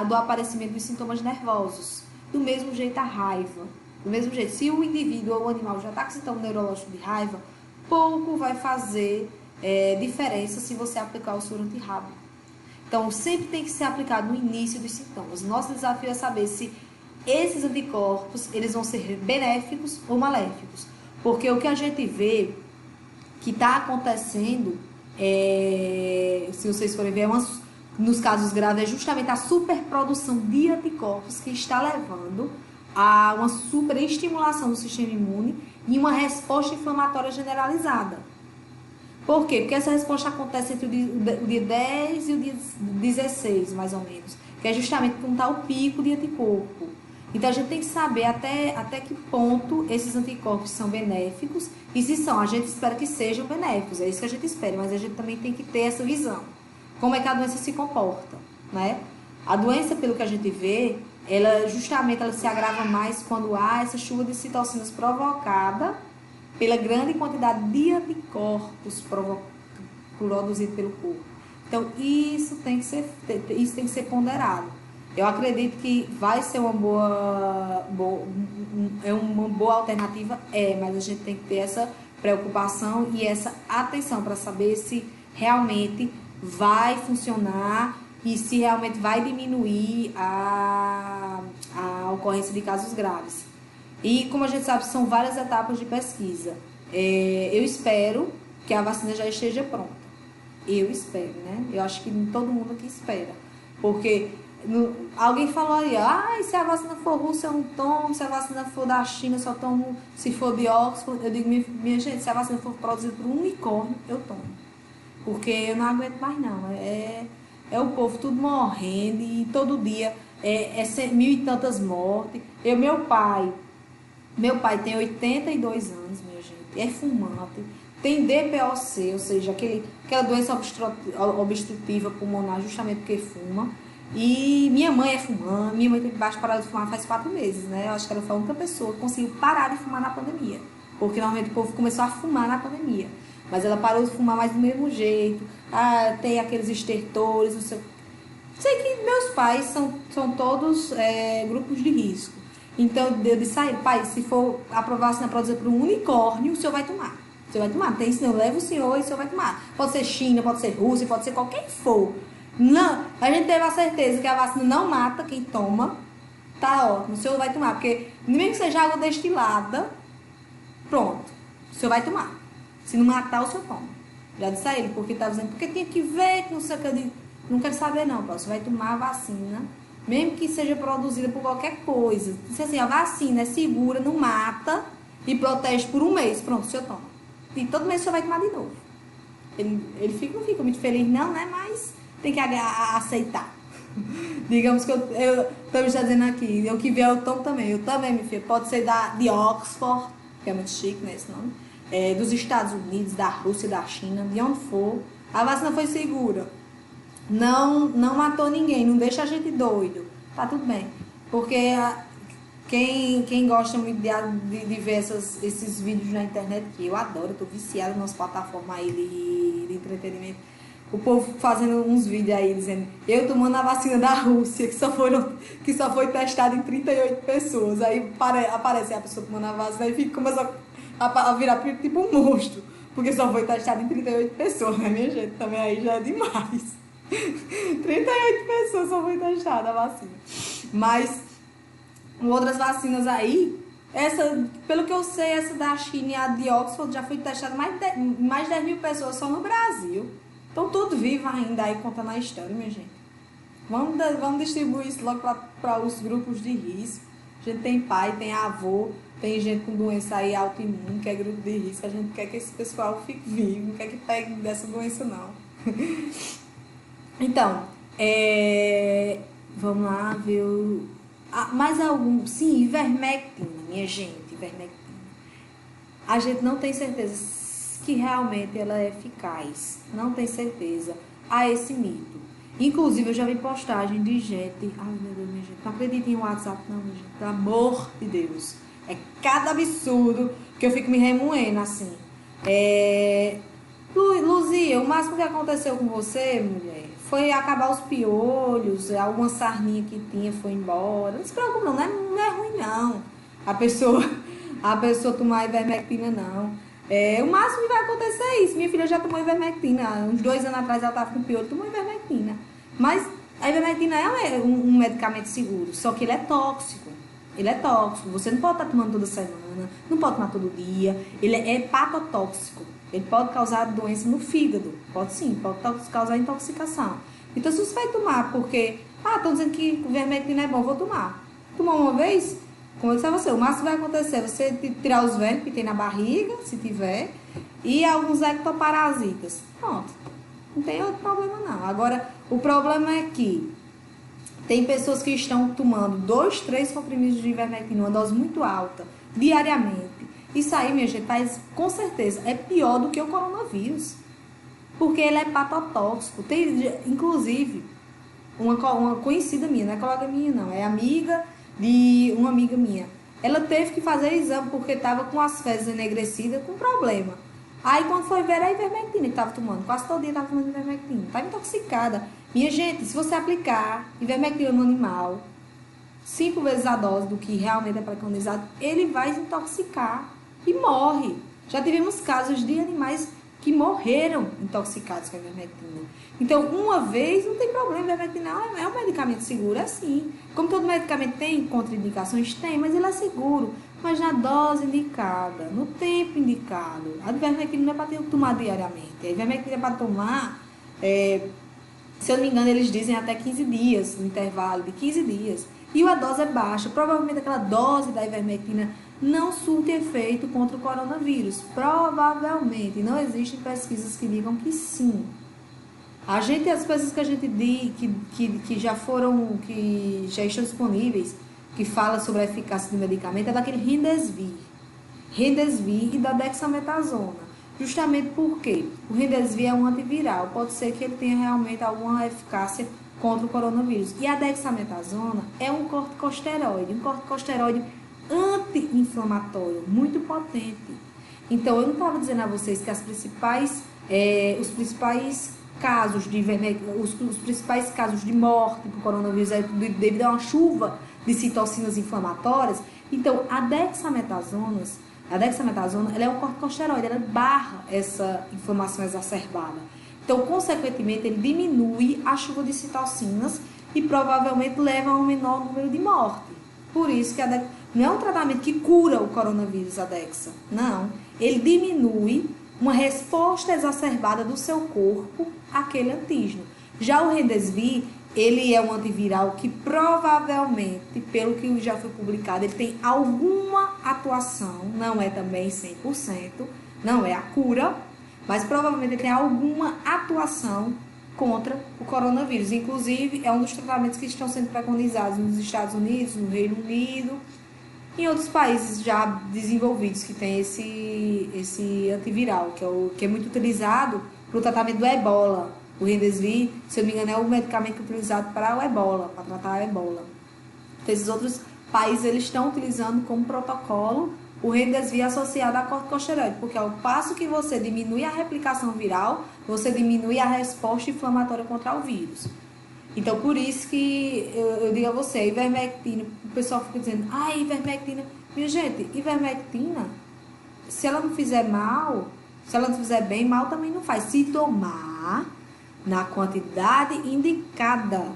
do aparecimento dos sintomas nervosos. Do mesmo jeito a raiva. Do mesmo jeito, se o indivíduo ou o animal já está com sintoma neurológico de raiva, pouco vai fazer diferença se você aplicar o soro antirrábico. Então, sempre tem que ser aplicado no início dos sintomas. Nosso desafio é saber se esses anticorpos eles vão ser benéficos ou maléficos. Porque o que a gente vê que está acontecendo, se vocês forem ver, nos casos graves, é justamente a superprodução de anticorpos que está levando a uma superestimulação do sistema imune e uma resposta inflamatória generalizada. Por quê? Porque essa resposta acontece entre o dia 10 e o dia 16, mais ou menos, que é justamente quando está o pico de anticorpo. Então, a gente tem que saber até que ponto esses anticorpos são benéficos, e se são, a gente espera que sejam benéficos, é isso que a gente espera, mas a gente também tem que ter essa visão. Como é que a doença se comporta, né? A doença, pelo que a gente vê, ela se agrava mais quando há essa chuva de citocinas provocada pela grande quantidade de anticorpos produzidos pelo corpo. Então, isso tem que ser ponderado. Eu acredito que vai ser uma boa alternativa, mas a gente tem que ter essa preocupação e essa atenção para saber se realmente vai funcionar e se realmente vai diminuir a ocorrência de casos graves. E, como a gente sabe, são várias etapas de pesquisa. Eu espero que a vacina já esteja pronta. Eu espero, né? Eu acho que todo mundo aqui espera. Porque alguém falou aí, se a vacina for russa eu não tomo, se a vacina for da China eu só tomo se for de Oxford. Eu digo, minha gente, se a vacina for produzida por um unicórnio, eu tomo. Porque eu não aguento mais não. É o povo tudo morrendo e todo dia é 100 mil e tantas mortes. Meu pai tem 82 anos, minha gente, é fumante, tem DPOC, ou seja, aquela doença obstrutiva pulmonar, justamente porque fuma. E minha mãe é fumante, minha mãe teve baixo parada de fumar faz 4 meses, né? Eu acho que ela foi a única pessoa que conseguiu parar de fumar na pandemia. Porque normalmente o povo começou a fumar na pandemia. Mas ela parou de fumar mais do mesmo jeito. Tem aqueles estertores, não sei. Sei que meus pais são todos grupos de risco. Então eu disse a ele, pai, se for aprovar a vacina produzida por um unicórnio, o senhor vai tomar. O senhor vai tomar. Tem senhor, leva o senhor e o senhor vai tomar. Pode ser China, pode ser Rússia, pode ser qualquer que for. Não, a gente teve a certeza que a vacina não mata quem toma. Tá ótimo, o senhor vai tomar. Porque mesmo que seja água destilada, pronto, o senhor vai tomar. Se não matar, o senhor toma. Já disse a ele, porque tá dizendo, porque tinha que ver, que não sei o que eu digo. Não quero saber não, você vai tomar a vacina, mesmo que seja produzida por qualquer coisa. Disse assim, a vacina é segura, não mata e protege por um mês. Pronto, o senhor toma. E todo mês o senhor vai tomar de novo. Ele fica, não fica muito feliz não, né? Mas tem que aceitar. Digamos que eu também está dizendo aqui, eu que vier eu tomo também. Eu também, minha filha, pode ser de Oxford, que é muito chique, né, esse nome. Dos Estados Unidos, da Rússia, da China, de onde for. A vacina foi segura. Não matou ninguém, não deixa a gente doido. Tá tudo bem. Porque quem gosta muito de ver esses vídeos na internet, que eu adoro, eu tô viciada nas plataformas aí de entretenimento. O povo fazendo uns vídeos aí dizendo, eu tomando a vacina da Rússia, que só foi testada em 38 pessoas. Aí aparece a pessoa tomando a vacina e começa a virar tipo um monstro. Porque só foi testado em 38 pessoas, né, minha gente? Também aí já é demais. 38 pessoas só foi testada a vacina. Mas outras vacinas aí, pelo que eu sei, essa da China e a de Oxford já foi testada mais de 10 mil pessoas só no Brasil. Então tudo vivo ainda aí contando a história, minha gente. Vamos distribuir isso logo para os grupos de risco. A gente tem pai, tem avô, tem gente com doença aí autoimune, que é grupo de risco. A gente quer que esse pessoal fique vivo, não quer que pegue dessa doença, não. Então, vamos lá ver mais algum. Sim, ivermectina, minha gente, ivermectina. A gente não tem certeza que realmente ela é eficaz. Não tem certeza. Há esse mito. Inclusive, eu já vi postagem de gente. Ai, meu Deus, minha gente. Não acredita em WhatsApp, não, minha gente. Pelo amor de Deus. É cada absurdo que eu fico me remoendo assim. Luzia, o máximo que aconteceu com você, mulher, foi acabar os piolhos, alguma sarninha que tinha foi embora. Não se preocupe, não é ruim, não. A pessoa tomar ivermectina, não. O máximo que vai acontecer é isso. Minha filha já tomou ivermectina. Uns 2 anos atrás ela estava com piolho, tomou ivermectina. Mas a ivermectina é um medicamento seguro, só que ele é tóxico. Ele é tóxico. Você não pode estar tomando toda semana, não pode tomar todo dia. Ele é hepatotóxico. Ele pode causar doença no fígado. Pode sim, pode causar intoxicação. Então, se você vai tomar porque, estão dizendo que ivermectina é bom, vou tomar. Tomar uma vez, como eu disse a você, o máximo que vai acontecer é você tirar os vermes que tem na barriga, se tiver, e alguns ectoparasitas. Pronto. Não tem outro problema, não. Agora, o problema é que tem pessoas que estão tomando 2, 3 comprimidos de ivermectina, uma dose muito alta, diariamente. Isso aí, minha gente, com certeza, é pior do que o coronavírus. Porque ele é hepatotóxico. Tem, inclusive, uma conhecida minha, não é colega minha, não. É amiga de uma amiga minha. Ela teve que fazer exame porque estava com as fezes enegrecidas, com problema. Aí, quando foi ver, era a ivermectina que estava tomando. Quase todo dia estava tomando ivermectina. Estava intoxicada. Minha gente, se você aplicar ivermectina no animal, 5 vezes a dose do que realmente é preconizado, ele vai se intoxicar e morre. Já tivemos casos de animais que morreram intoxicados com a ivermectina. Então, uma vez não tem problema, a ivermectina é um medicamento seguro, é sim. Como todo medicamento tem contraindicações, tem, mas ele é seguro. Mas na dose indicada, no tempo indicado. A ivermectina não é para tomar diariamente. A ivermectina é para tomar Se eu não me engano, eles dizem até 15 dias, no intervalo de 15 dias. E a dose é baixa. Provavelmente aquela dose da ivermectina não surte efeito contra o coronavírus. Provavelmente. Não existem pesquisas que digam que sim. As pesquisas que a gente diz, que já estão disponíveis, que fala sobre a eficácia do medicamento, é daquele Remdesivir e da dexametasona. Justamente porque o Remdesivir é um antiviral, pode ser que ele tenha realmente alguma eficácia contra o coronavírus. E a dexametasona é um corticosteroide anti-inflamatório, muito potente. Então, eu não estava dizendo a vocês que os principais casos de morte por coronavírus é devido a uma chuva de citocinas inflamatórias. Então, a dexametasona ela é um corticosteroide, ela barra essa inflamação exacerbada. Então, consequentemente, ele diminui a chuva de citocinas e provavelmente leva a um menor número de mortes. Por isso que não é um tratamento que cura o coronavírus, a Dexa. Não. Ele diminui uma resposta exacerbada do seu corpo àquele antígeno. Já o Remdesivir, ele é um antiviral que provavelmente, pelo que já foi publicado, ele tem alguma atuação, não é também 100%, não é a cura, mas provavelmente ele tem alguma atuação contra o coronavírus. Inclusive, é um dos tratamentos que estão sendo preconizados nos Estados Unidos, no Reino Unido, em outros países já desenvolvidos que tem esse antiviral, que é muito utilizado para o tratamento do ebola. O Remdesivir, se eu não me engano, é o medicamento utilizado para o ebola, para tratar a ebola. Então, esses outros países eles estão utilizando como protocolo o Remdesivir associado a corticosteroide, porque ao passo que você diminui a replicação viral, você diminui a resposta inflamatória contra o vírus. Então, por isso que eu digo a você, a ivermectina, o pessoal fica dizendo, ivermectina. Minha gente, ivermectina, se ela não fizer mal, se ela não fizer bem, mal também não faz. Se tomar na quantidade indicada,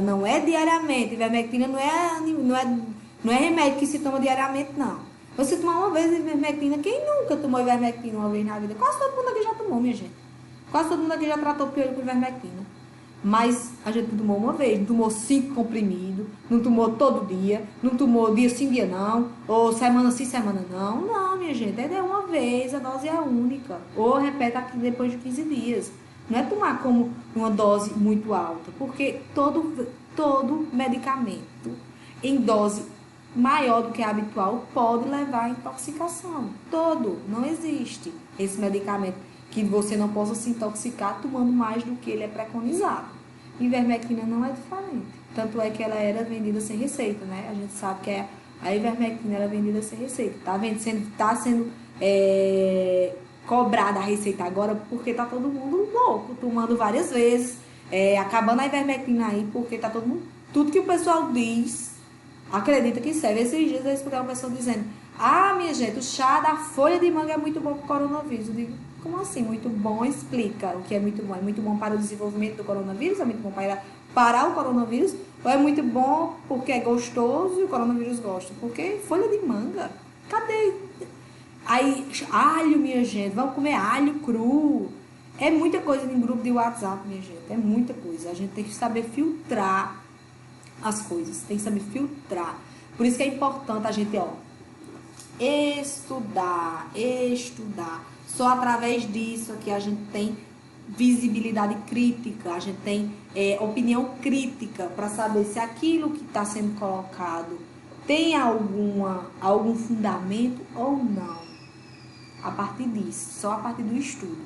não é diariamente. Ivermectina não é remédio que se toma diariamente, não. Você tomar uma vez ivermectina, quem nunca tomou ivermectina uma vez na vida? Quase todo mundo aqui já tomou, minha gente. Quase todo mundo aqui já tratou piolho com ivermectina. Mas a gente não tomou uma vez, não tomou 5 comprimidos, não tomou todo dia, não tomou dia sim, dia não, ou semana sim, semana não. Não, minha gente, é uma vez, a dose é única. Ou repete aqui depois de 15 dias. Não é tomar como uma dose muito alta, porque todo medicamento em dose maior do que a habitual pode levar à intoxicação. Não existe esse medicamento que você não possa se intoxicar tomando mais do que ele é preconizado. Ivermectina não é diferente. Tanto é que ela era vendida sem receita, né? A gente sabe que a ivermectina era vendida sem receita. Tá sendo cobrada a receita agora porque tá todo mundo louco, tomando várias vezes, acabando a ivermectina aí, porque tá todo mundo... Tudo que o pessoal diz, acredita que serve. Esses dias eu escutei uma pessoa dizendo, minha gente, o chá da folha de manga é muito bom para o coronavírus. Eu digo, como assim? Muito bom? Explica o que é muito bom. É muito bom para o desenvolvimento do coronavírus? É muito bom para parar o coronavírus? Ou é muito bom porque é gostoso e o coronavírus gosta? Porque folha de manga, cadê? Aí, alho, minha gente, vamos comer alho cru. É muita coisa em grupo de WhatsApp, minha gente. É muita coisa. A gente tem que saber filtrar as coisas. Tem que saber filtrar. Por isso que é importante a gente, estudar. Só através disso aqui a gente tem visibilidade crítica, a gente tem opinião crítica para saber se aquilo que está sendo colocado tem algum fundamento ou não. A partir disso, só a partir do estudo.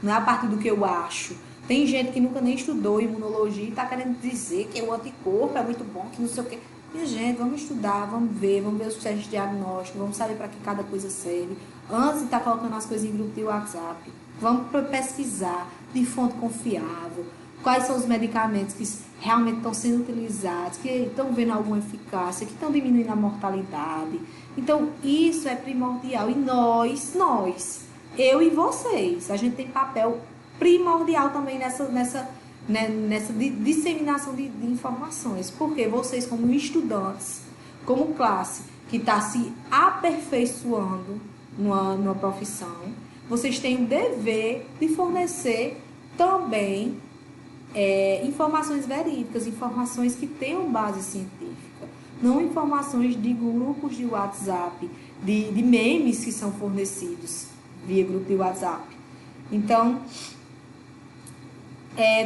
Não é a partir do que eu acho. Tem gente que nunca nem estudou imunologia e está querendo dizer que o anticorpo é muito bom, que não sei o quê. Minha gente, vamos estudar, vamos ver os testes diagnósticos, vamos saber para que cada coisa serve. Antes de estar colocando as coisas em grupo de WhatsApp, vamos pesquisar de fonte confiável, quais são os medicamentos que realmente estão sendo utilizados, que estão vendo alguma eficácia, que estão diminuindo a mortalidade. Então, isso é primordial. E nós, eu e vocês, a gente tem papel primordial também nessa disseminação de informações. Porque vocês, como estudantes, como classe, que está se aperfeiçoando numa profissão, vocês têm o dever de fornecer também informações verídicas, informações que tenham base científica, não informações de grupos de WhatsApp, de memes que são fornecidos via grupo de WhatsApp. Então,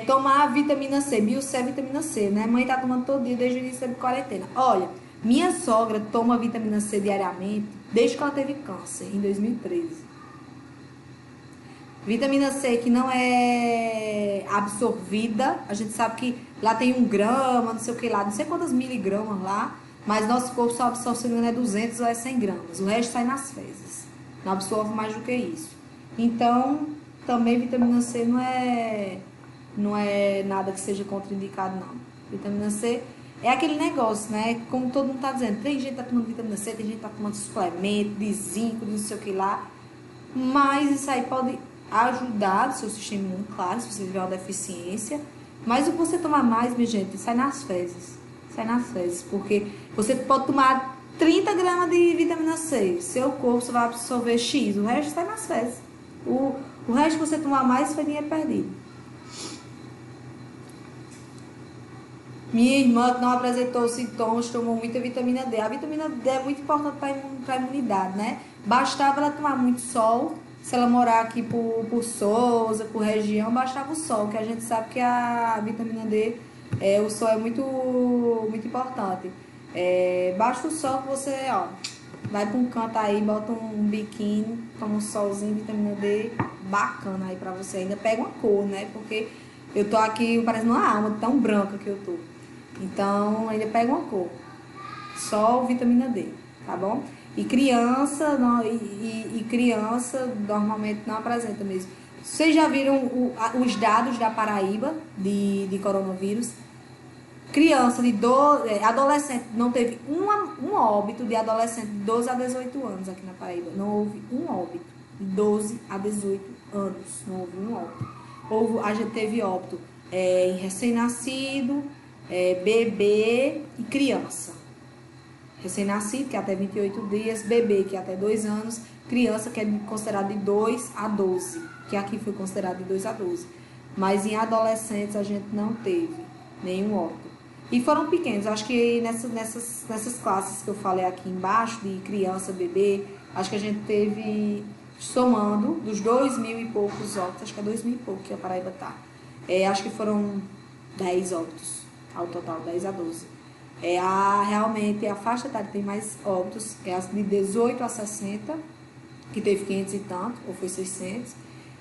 tomar a vitamina C, Biocé é vitamina C, né? Mãe tá tomando todo dia desde o início da quarentena. Olha, minha sogra toma vitamina C diariamente desde que ela teve câncer, em 2013. Vitamina C que não é absorvida, a gente sabe que lá tem 1 grama, não sei o que lá, não sei quantas miligramas lá, mas nosso corpo só absorve, se não é 200 ou é 100 gramas, o resto sai nas fezes, não absorve mais do que isso. Então, também vitamina C não é nada que seja contraindicado, não. Vitamina C é aquele negócio, né? Como todo mundo tá dizendo, tem gente que tá tomando vitamina C, tem gente que tá tomando suplemento de zinco, de não sei o que lá, mas isso aí pode ajudar o seu sistema imune, claro, se você tiver uma deficiência. Mas o que você tomar mais, minha gente, sai nas fezes. Sai nas fezes, porque você pode tomar 30 gramas de vitamina C, seu corpo só vai absorver X, o resto sai nas fezes. O resto que você tomar mais foi dinheiro perdido. Minha irmã, que não apresentou sintomas, tomou muita vitamina D. A vitamina D é muito importante para a imunidade, né? Bastava ela tomar muito sol. Se ela morar aqui por Souza, por região, bastava o sol, que a gente sabe que a vitamina D, o sol é muito, muito importante. Basta o sol que você, ó, vai para um canto aí, bota um biquíni, toma um solzinho, vitamina D, bacana aí pra você. Ainda pega uma cor, né? Porque eu tô aqui parecendo uma alma tão branca que eu tô. Então, ainda pega uma cor. Sol, vitamina D, tá bom? E criança, não, criança normalmente não apresenta mesmo. Vocês já viram os dados da Paraíba de coronavírus? Criança de 12, adolescente, não teve um óbito de adolescente de 12 a 18 anos aqui na Paraíba. Não houve um óbito de 12 a 18 anos. Não houve um óbito. A gente teve óbito em recém-nascido, bebê e criança. Recém-nascido, que é até 28 dias, bebê, que é até 2 anos, criança, que é considerado de 2 a 12, que aqui foi considerado de 2 a 12. Mas em adolescentes a gente não teve nenhum óbito. E foram pequenos, acho que nessas classes que eu falei aqui embaixo, de criança, bebê, acho que a gente teve, somando, dos 2.000 e poucos óbitos, acho que é 2.000 e pouco que a Paraíba tá. Acho que foram 10 óbitos, ao total, 10 a 12. Realmente a faixa etária que tem mais óbitos é as de 18 a 60, que teve 500 e tanto, ou foi 600,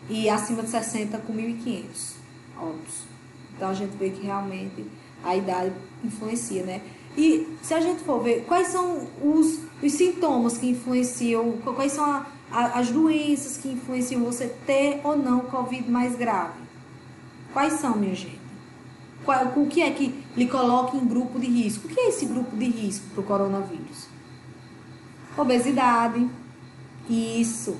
e acima de 60 com 1.500 óbitos. Então a gente vê que realmente a idade influencia, né? E se a gente for ver quais são os sintomas que influenciam, quais são as doenças que influenciam você ter ou não Covid mais grave? Quais são, minha gente? O que é que lhe coloca em grupo de risco? O que é esse grupo de risco para o coronavírus? Obesidade, isso.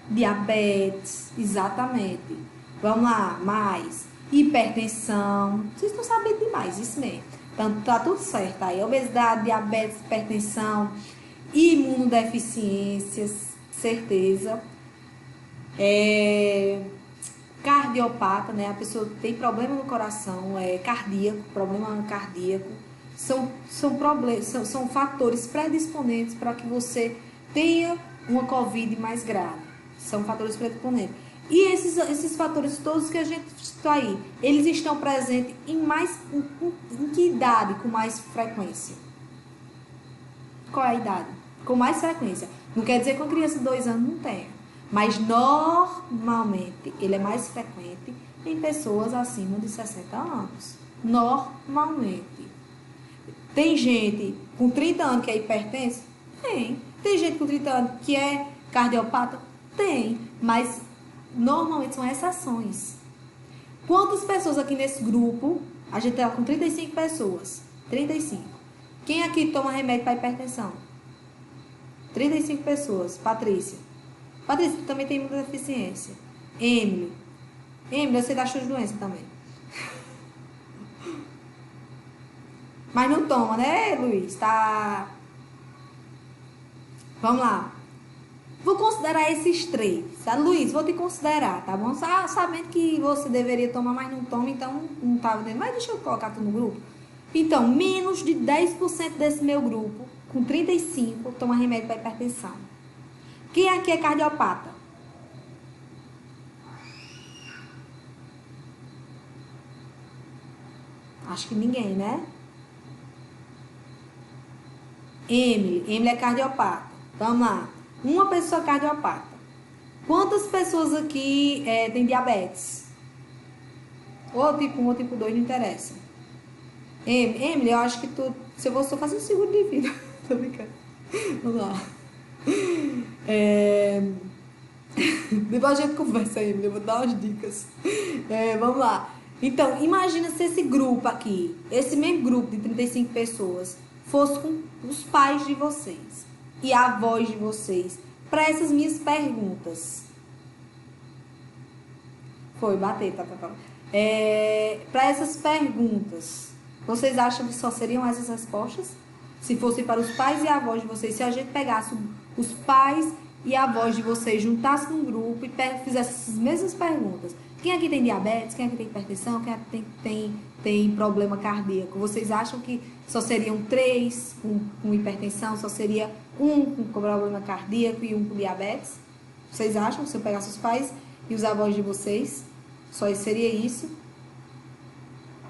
Diabetes, exatamente. Vamos lá, mais. Hipertensão. Vocês estão sabendo demais, isso mesmo. Então, tá tudo certo aí. Obesidade, diabetes, hipertensão, imunodeficiências, certeza. Cardiopata, né? A pessoa tem problema no coração, cardíaco, problema cardíaco. São fatores predisponentes para que você tenha uma Covid mais grave. São fatores predisponentes. E esses fatores todos que a gente está aí, eles estão presentes em que idade com mais frequência? Qual é a idade? Com mais frequência. Não quer dizer que uma criança de 2 anos não tenha. Mas normalmente ele é mais frequente em pessoas acima de 60 anos. Normalmente. Tem gente com 30 anos que é hipertensa? Tem. Tem gente com 30 anos que é cardiopata? Tem. Mas normalmente são exceções. Quantas pessoas aqui nesse grupo? A gente está com 35 pessoas. 35. Quem aqui toma remédio para hipertensão? 35 pessoas. Patrícia, tu também tem muita deficiência. Emily, eu sei das suas doenças também. Mas não toma, né, Luiz? Tá. Vamos lá. Vou considerar esses 3. Sabe, Luiz, vou te considerar, tá bom? Sabendo que você deveria tomar, mas não toma, então não tava dentro. Mas deixa eu colocar tu no grupo. Então, menos de 10% desse meu grupo, com 35, toma remédio para hipertensão. Quem aqui é cardiopata? Acho que ninguém, né? Emily é cardiopata. Vamos lá. Uma pessoa cardiopata. Quantas pessoas aqui têm diabetes? Ou tipo 1 ou tipo 2, não interessa. Emily, eu acho que tu... Se eu fosse fazer um seguro de vida. Tô brincando. Vamos lá. Depois a gente conversa, Emily. Eu vou dar umas dicas. Vamos lá. Então, imagina se esse grupo aqui, esse mesmo grupo de 35 pessoas, fosse com os pais de vocês e a avós de vocês, para essas minhas perguntas. Foi, bater, tá. Para essas perguntas, vocês acham que só seriam essas respostas? Se fossem para os pais e avós de vocês, se a gente pegasse os pais e avós de vocês, juntasse num grupo e fizesse essas mesmas perguntas. Quem aqui tem diabetes? Quem aqui tem hipertensão? Quem aqui tem problema cardíaco? Vocês acham que só seriam 3 com hipertensão? Só seria 1 com problema cardíaco e 1 com diabetes? Vocês acham que se eu pegasse os pais e os avós de vocês, só seria isso?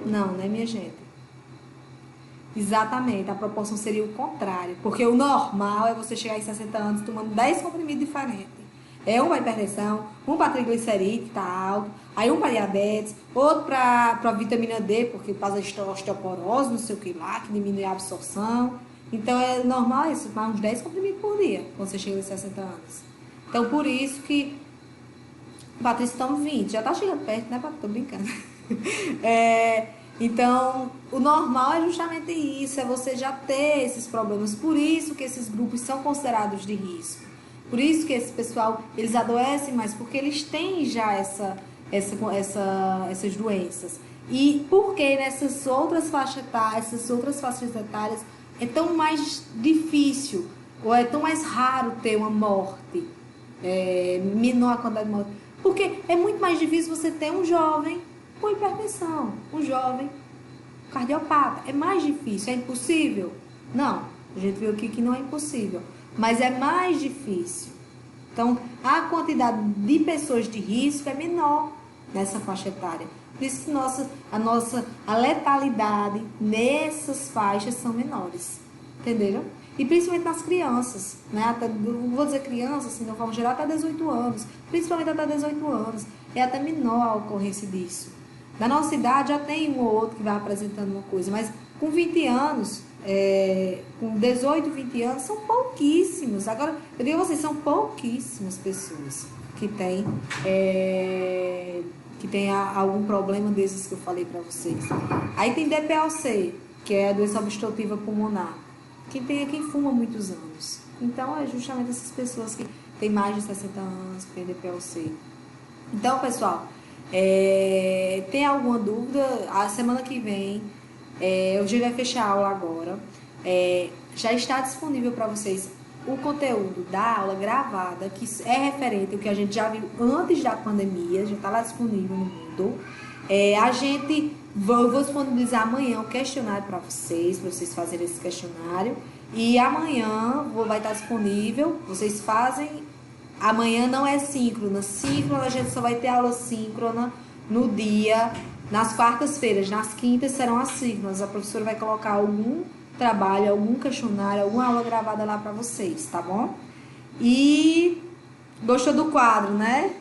Não, né, minha gente? Exatamente, a proporção seria o contrário. Porque o normal é você chegar em 60 anos tomando 10 comprimidos diferentes. Um para hipertensão, um para triglicerídeo, que está alto, aí um para diabetes, outro para vitamina D, porque faz a osteoporose, não sei o que lá, que diminui a absorção. Então é normal isso, tomar uns 10 comprimidos por dia, quando você chega aos 60 anos. Então por isso que Patrícia toma 20, já tá chegando perto, né, Patrícia? Tô brincando. Então, o normal é justamente isso, é você já ter esses problemas. Por isso que esses grupos são considerados de risco. Por isso que esse pessoal, eles adoecem mais, porque eles têm já essas doenças. E porque nessas outras faixas etárias, é tão mais difícil, ou é tão mais raro ter uma morte, menor a quantidade de morte. Porque é muito mais difícil você ter um jovem com hipertensão, um jovem cardiopata. É mais difícil, é impossível? Não, a gente viu aqui que não é impossível, mas é mais difícil. Então, a quantidade de pessoas de risco é menor nessa faixa etária. Por isso que a letalidade nessas faixas são menores. Entenderam? E principalmente nas crianças, né? Até, vou dizer crianças, assim, de uma forma geral, até 18 anos. Principalmente até 18 anos. É até menor a ocorrência disso. Na nossa idade já tem um ou outro que vai apresentando uma coisa, mas com 20 anos, com 18, 20 anos, são pouquíssimos. Agora, eu digo a vocês, são pouquíssimas pessoas que têm algum problema desses que eu falei para vocês. Aí tem DPLC, que é a doença obstrutiva pulmonar. Quem tem é quem fuma há muitos anos. Então, é justamente essas pessoas que têm mais de 60 anos, que têm DPLC. Então, pessoal, tem alguma dúvida? A semana que vem, o dia vai fechar a aula agora. Já está disponível para vocês o conteúdo da aula gravada, que é referente ao que a gente já viu antes da pandemia, já está lá disponível no Moodle. Vou disponibilizar amanhã um questionário para vocês fazerem esse questionário. E amanhã vai estar disponível, vocês fazem. Amanhã não é síncrona. Síncrona, a gente só vai ter aula síncrona no dia, nas quartas-feiras. Nas quintas serão as síncronas. A professora vai colocar algum trabalho, algum questionário, alguma aula gravada lá para vocês, tá bom? E gostou do quadro, né?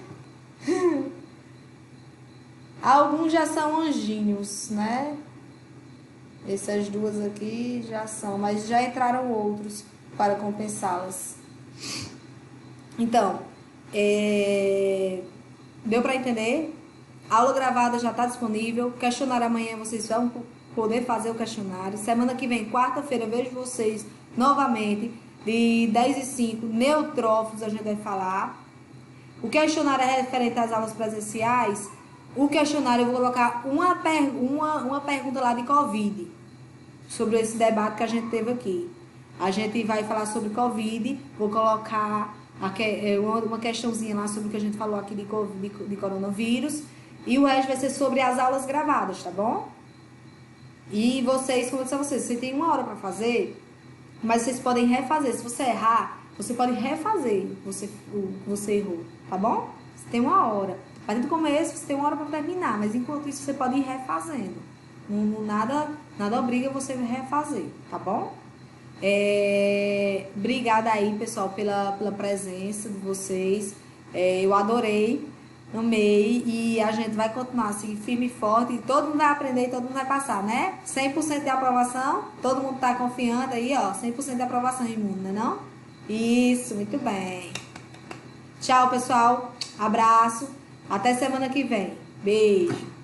Alguns já são anjinhos, né? Essas duas aqui já são, mas já entraram outros para compensá-las. Então, deu para entender? A aula gravada já está disponível. Questionário amanhã, vocês vão poder fazer o questionário. Semana que vem, quarta-feira, vejo vocês novamente, de 10h05, neutrófilos, a gente vai falar. O questionário é referente às aulas presenciais. O questionário, eu vou colocar uma pergunta lá de Covid, sobre esse debate que a gente teve aqui. A gente vai falar sobre Covid, vou colocar uma questãozinha lá sobre o que a gente falou aqui de coronavírus. E o resto vai ser sobre as aulas gravadas, tá bom? E vocês, como eu disse a vocês, você tem 1 hora para fazer, mas vocês podem refazer. Se você errar, você pode refazer o que você errou, tá bom? Você tem 1 hora. A partir do começo, você tem 1 hora para terminar, mas enquanto isso, você pode ir refazendo. Nada obriga você a refazer, tá bom? Obrigada aí, pessoal, pela presença de vocês. Eu adorei, amei, e a gente vai continuar assim, firme e forte. E todo mundo vai aprender e todo mundo vai passar, né? 100% de aprovação, todo mundo tá confiante aí, ó. 100% de aprovação em mundo, né não? Isso, muito bem. Tchau, pessoal. Abraço. Até semana que vem. Beijo.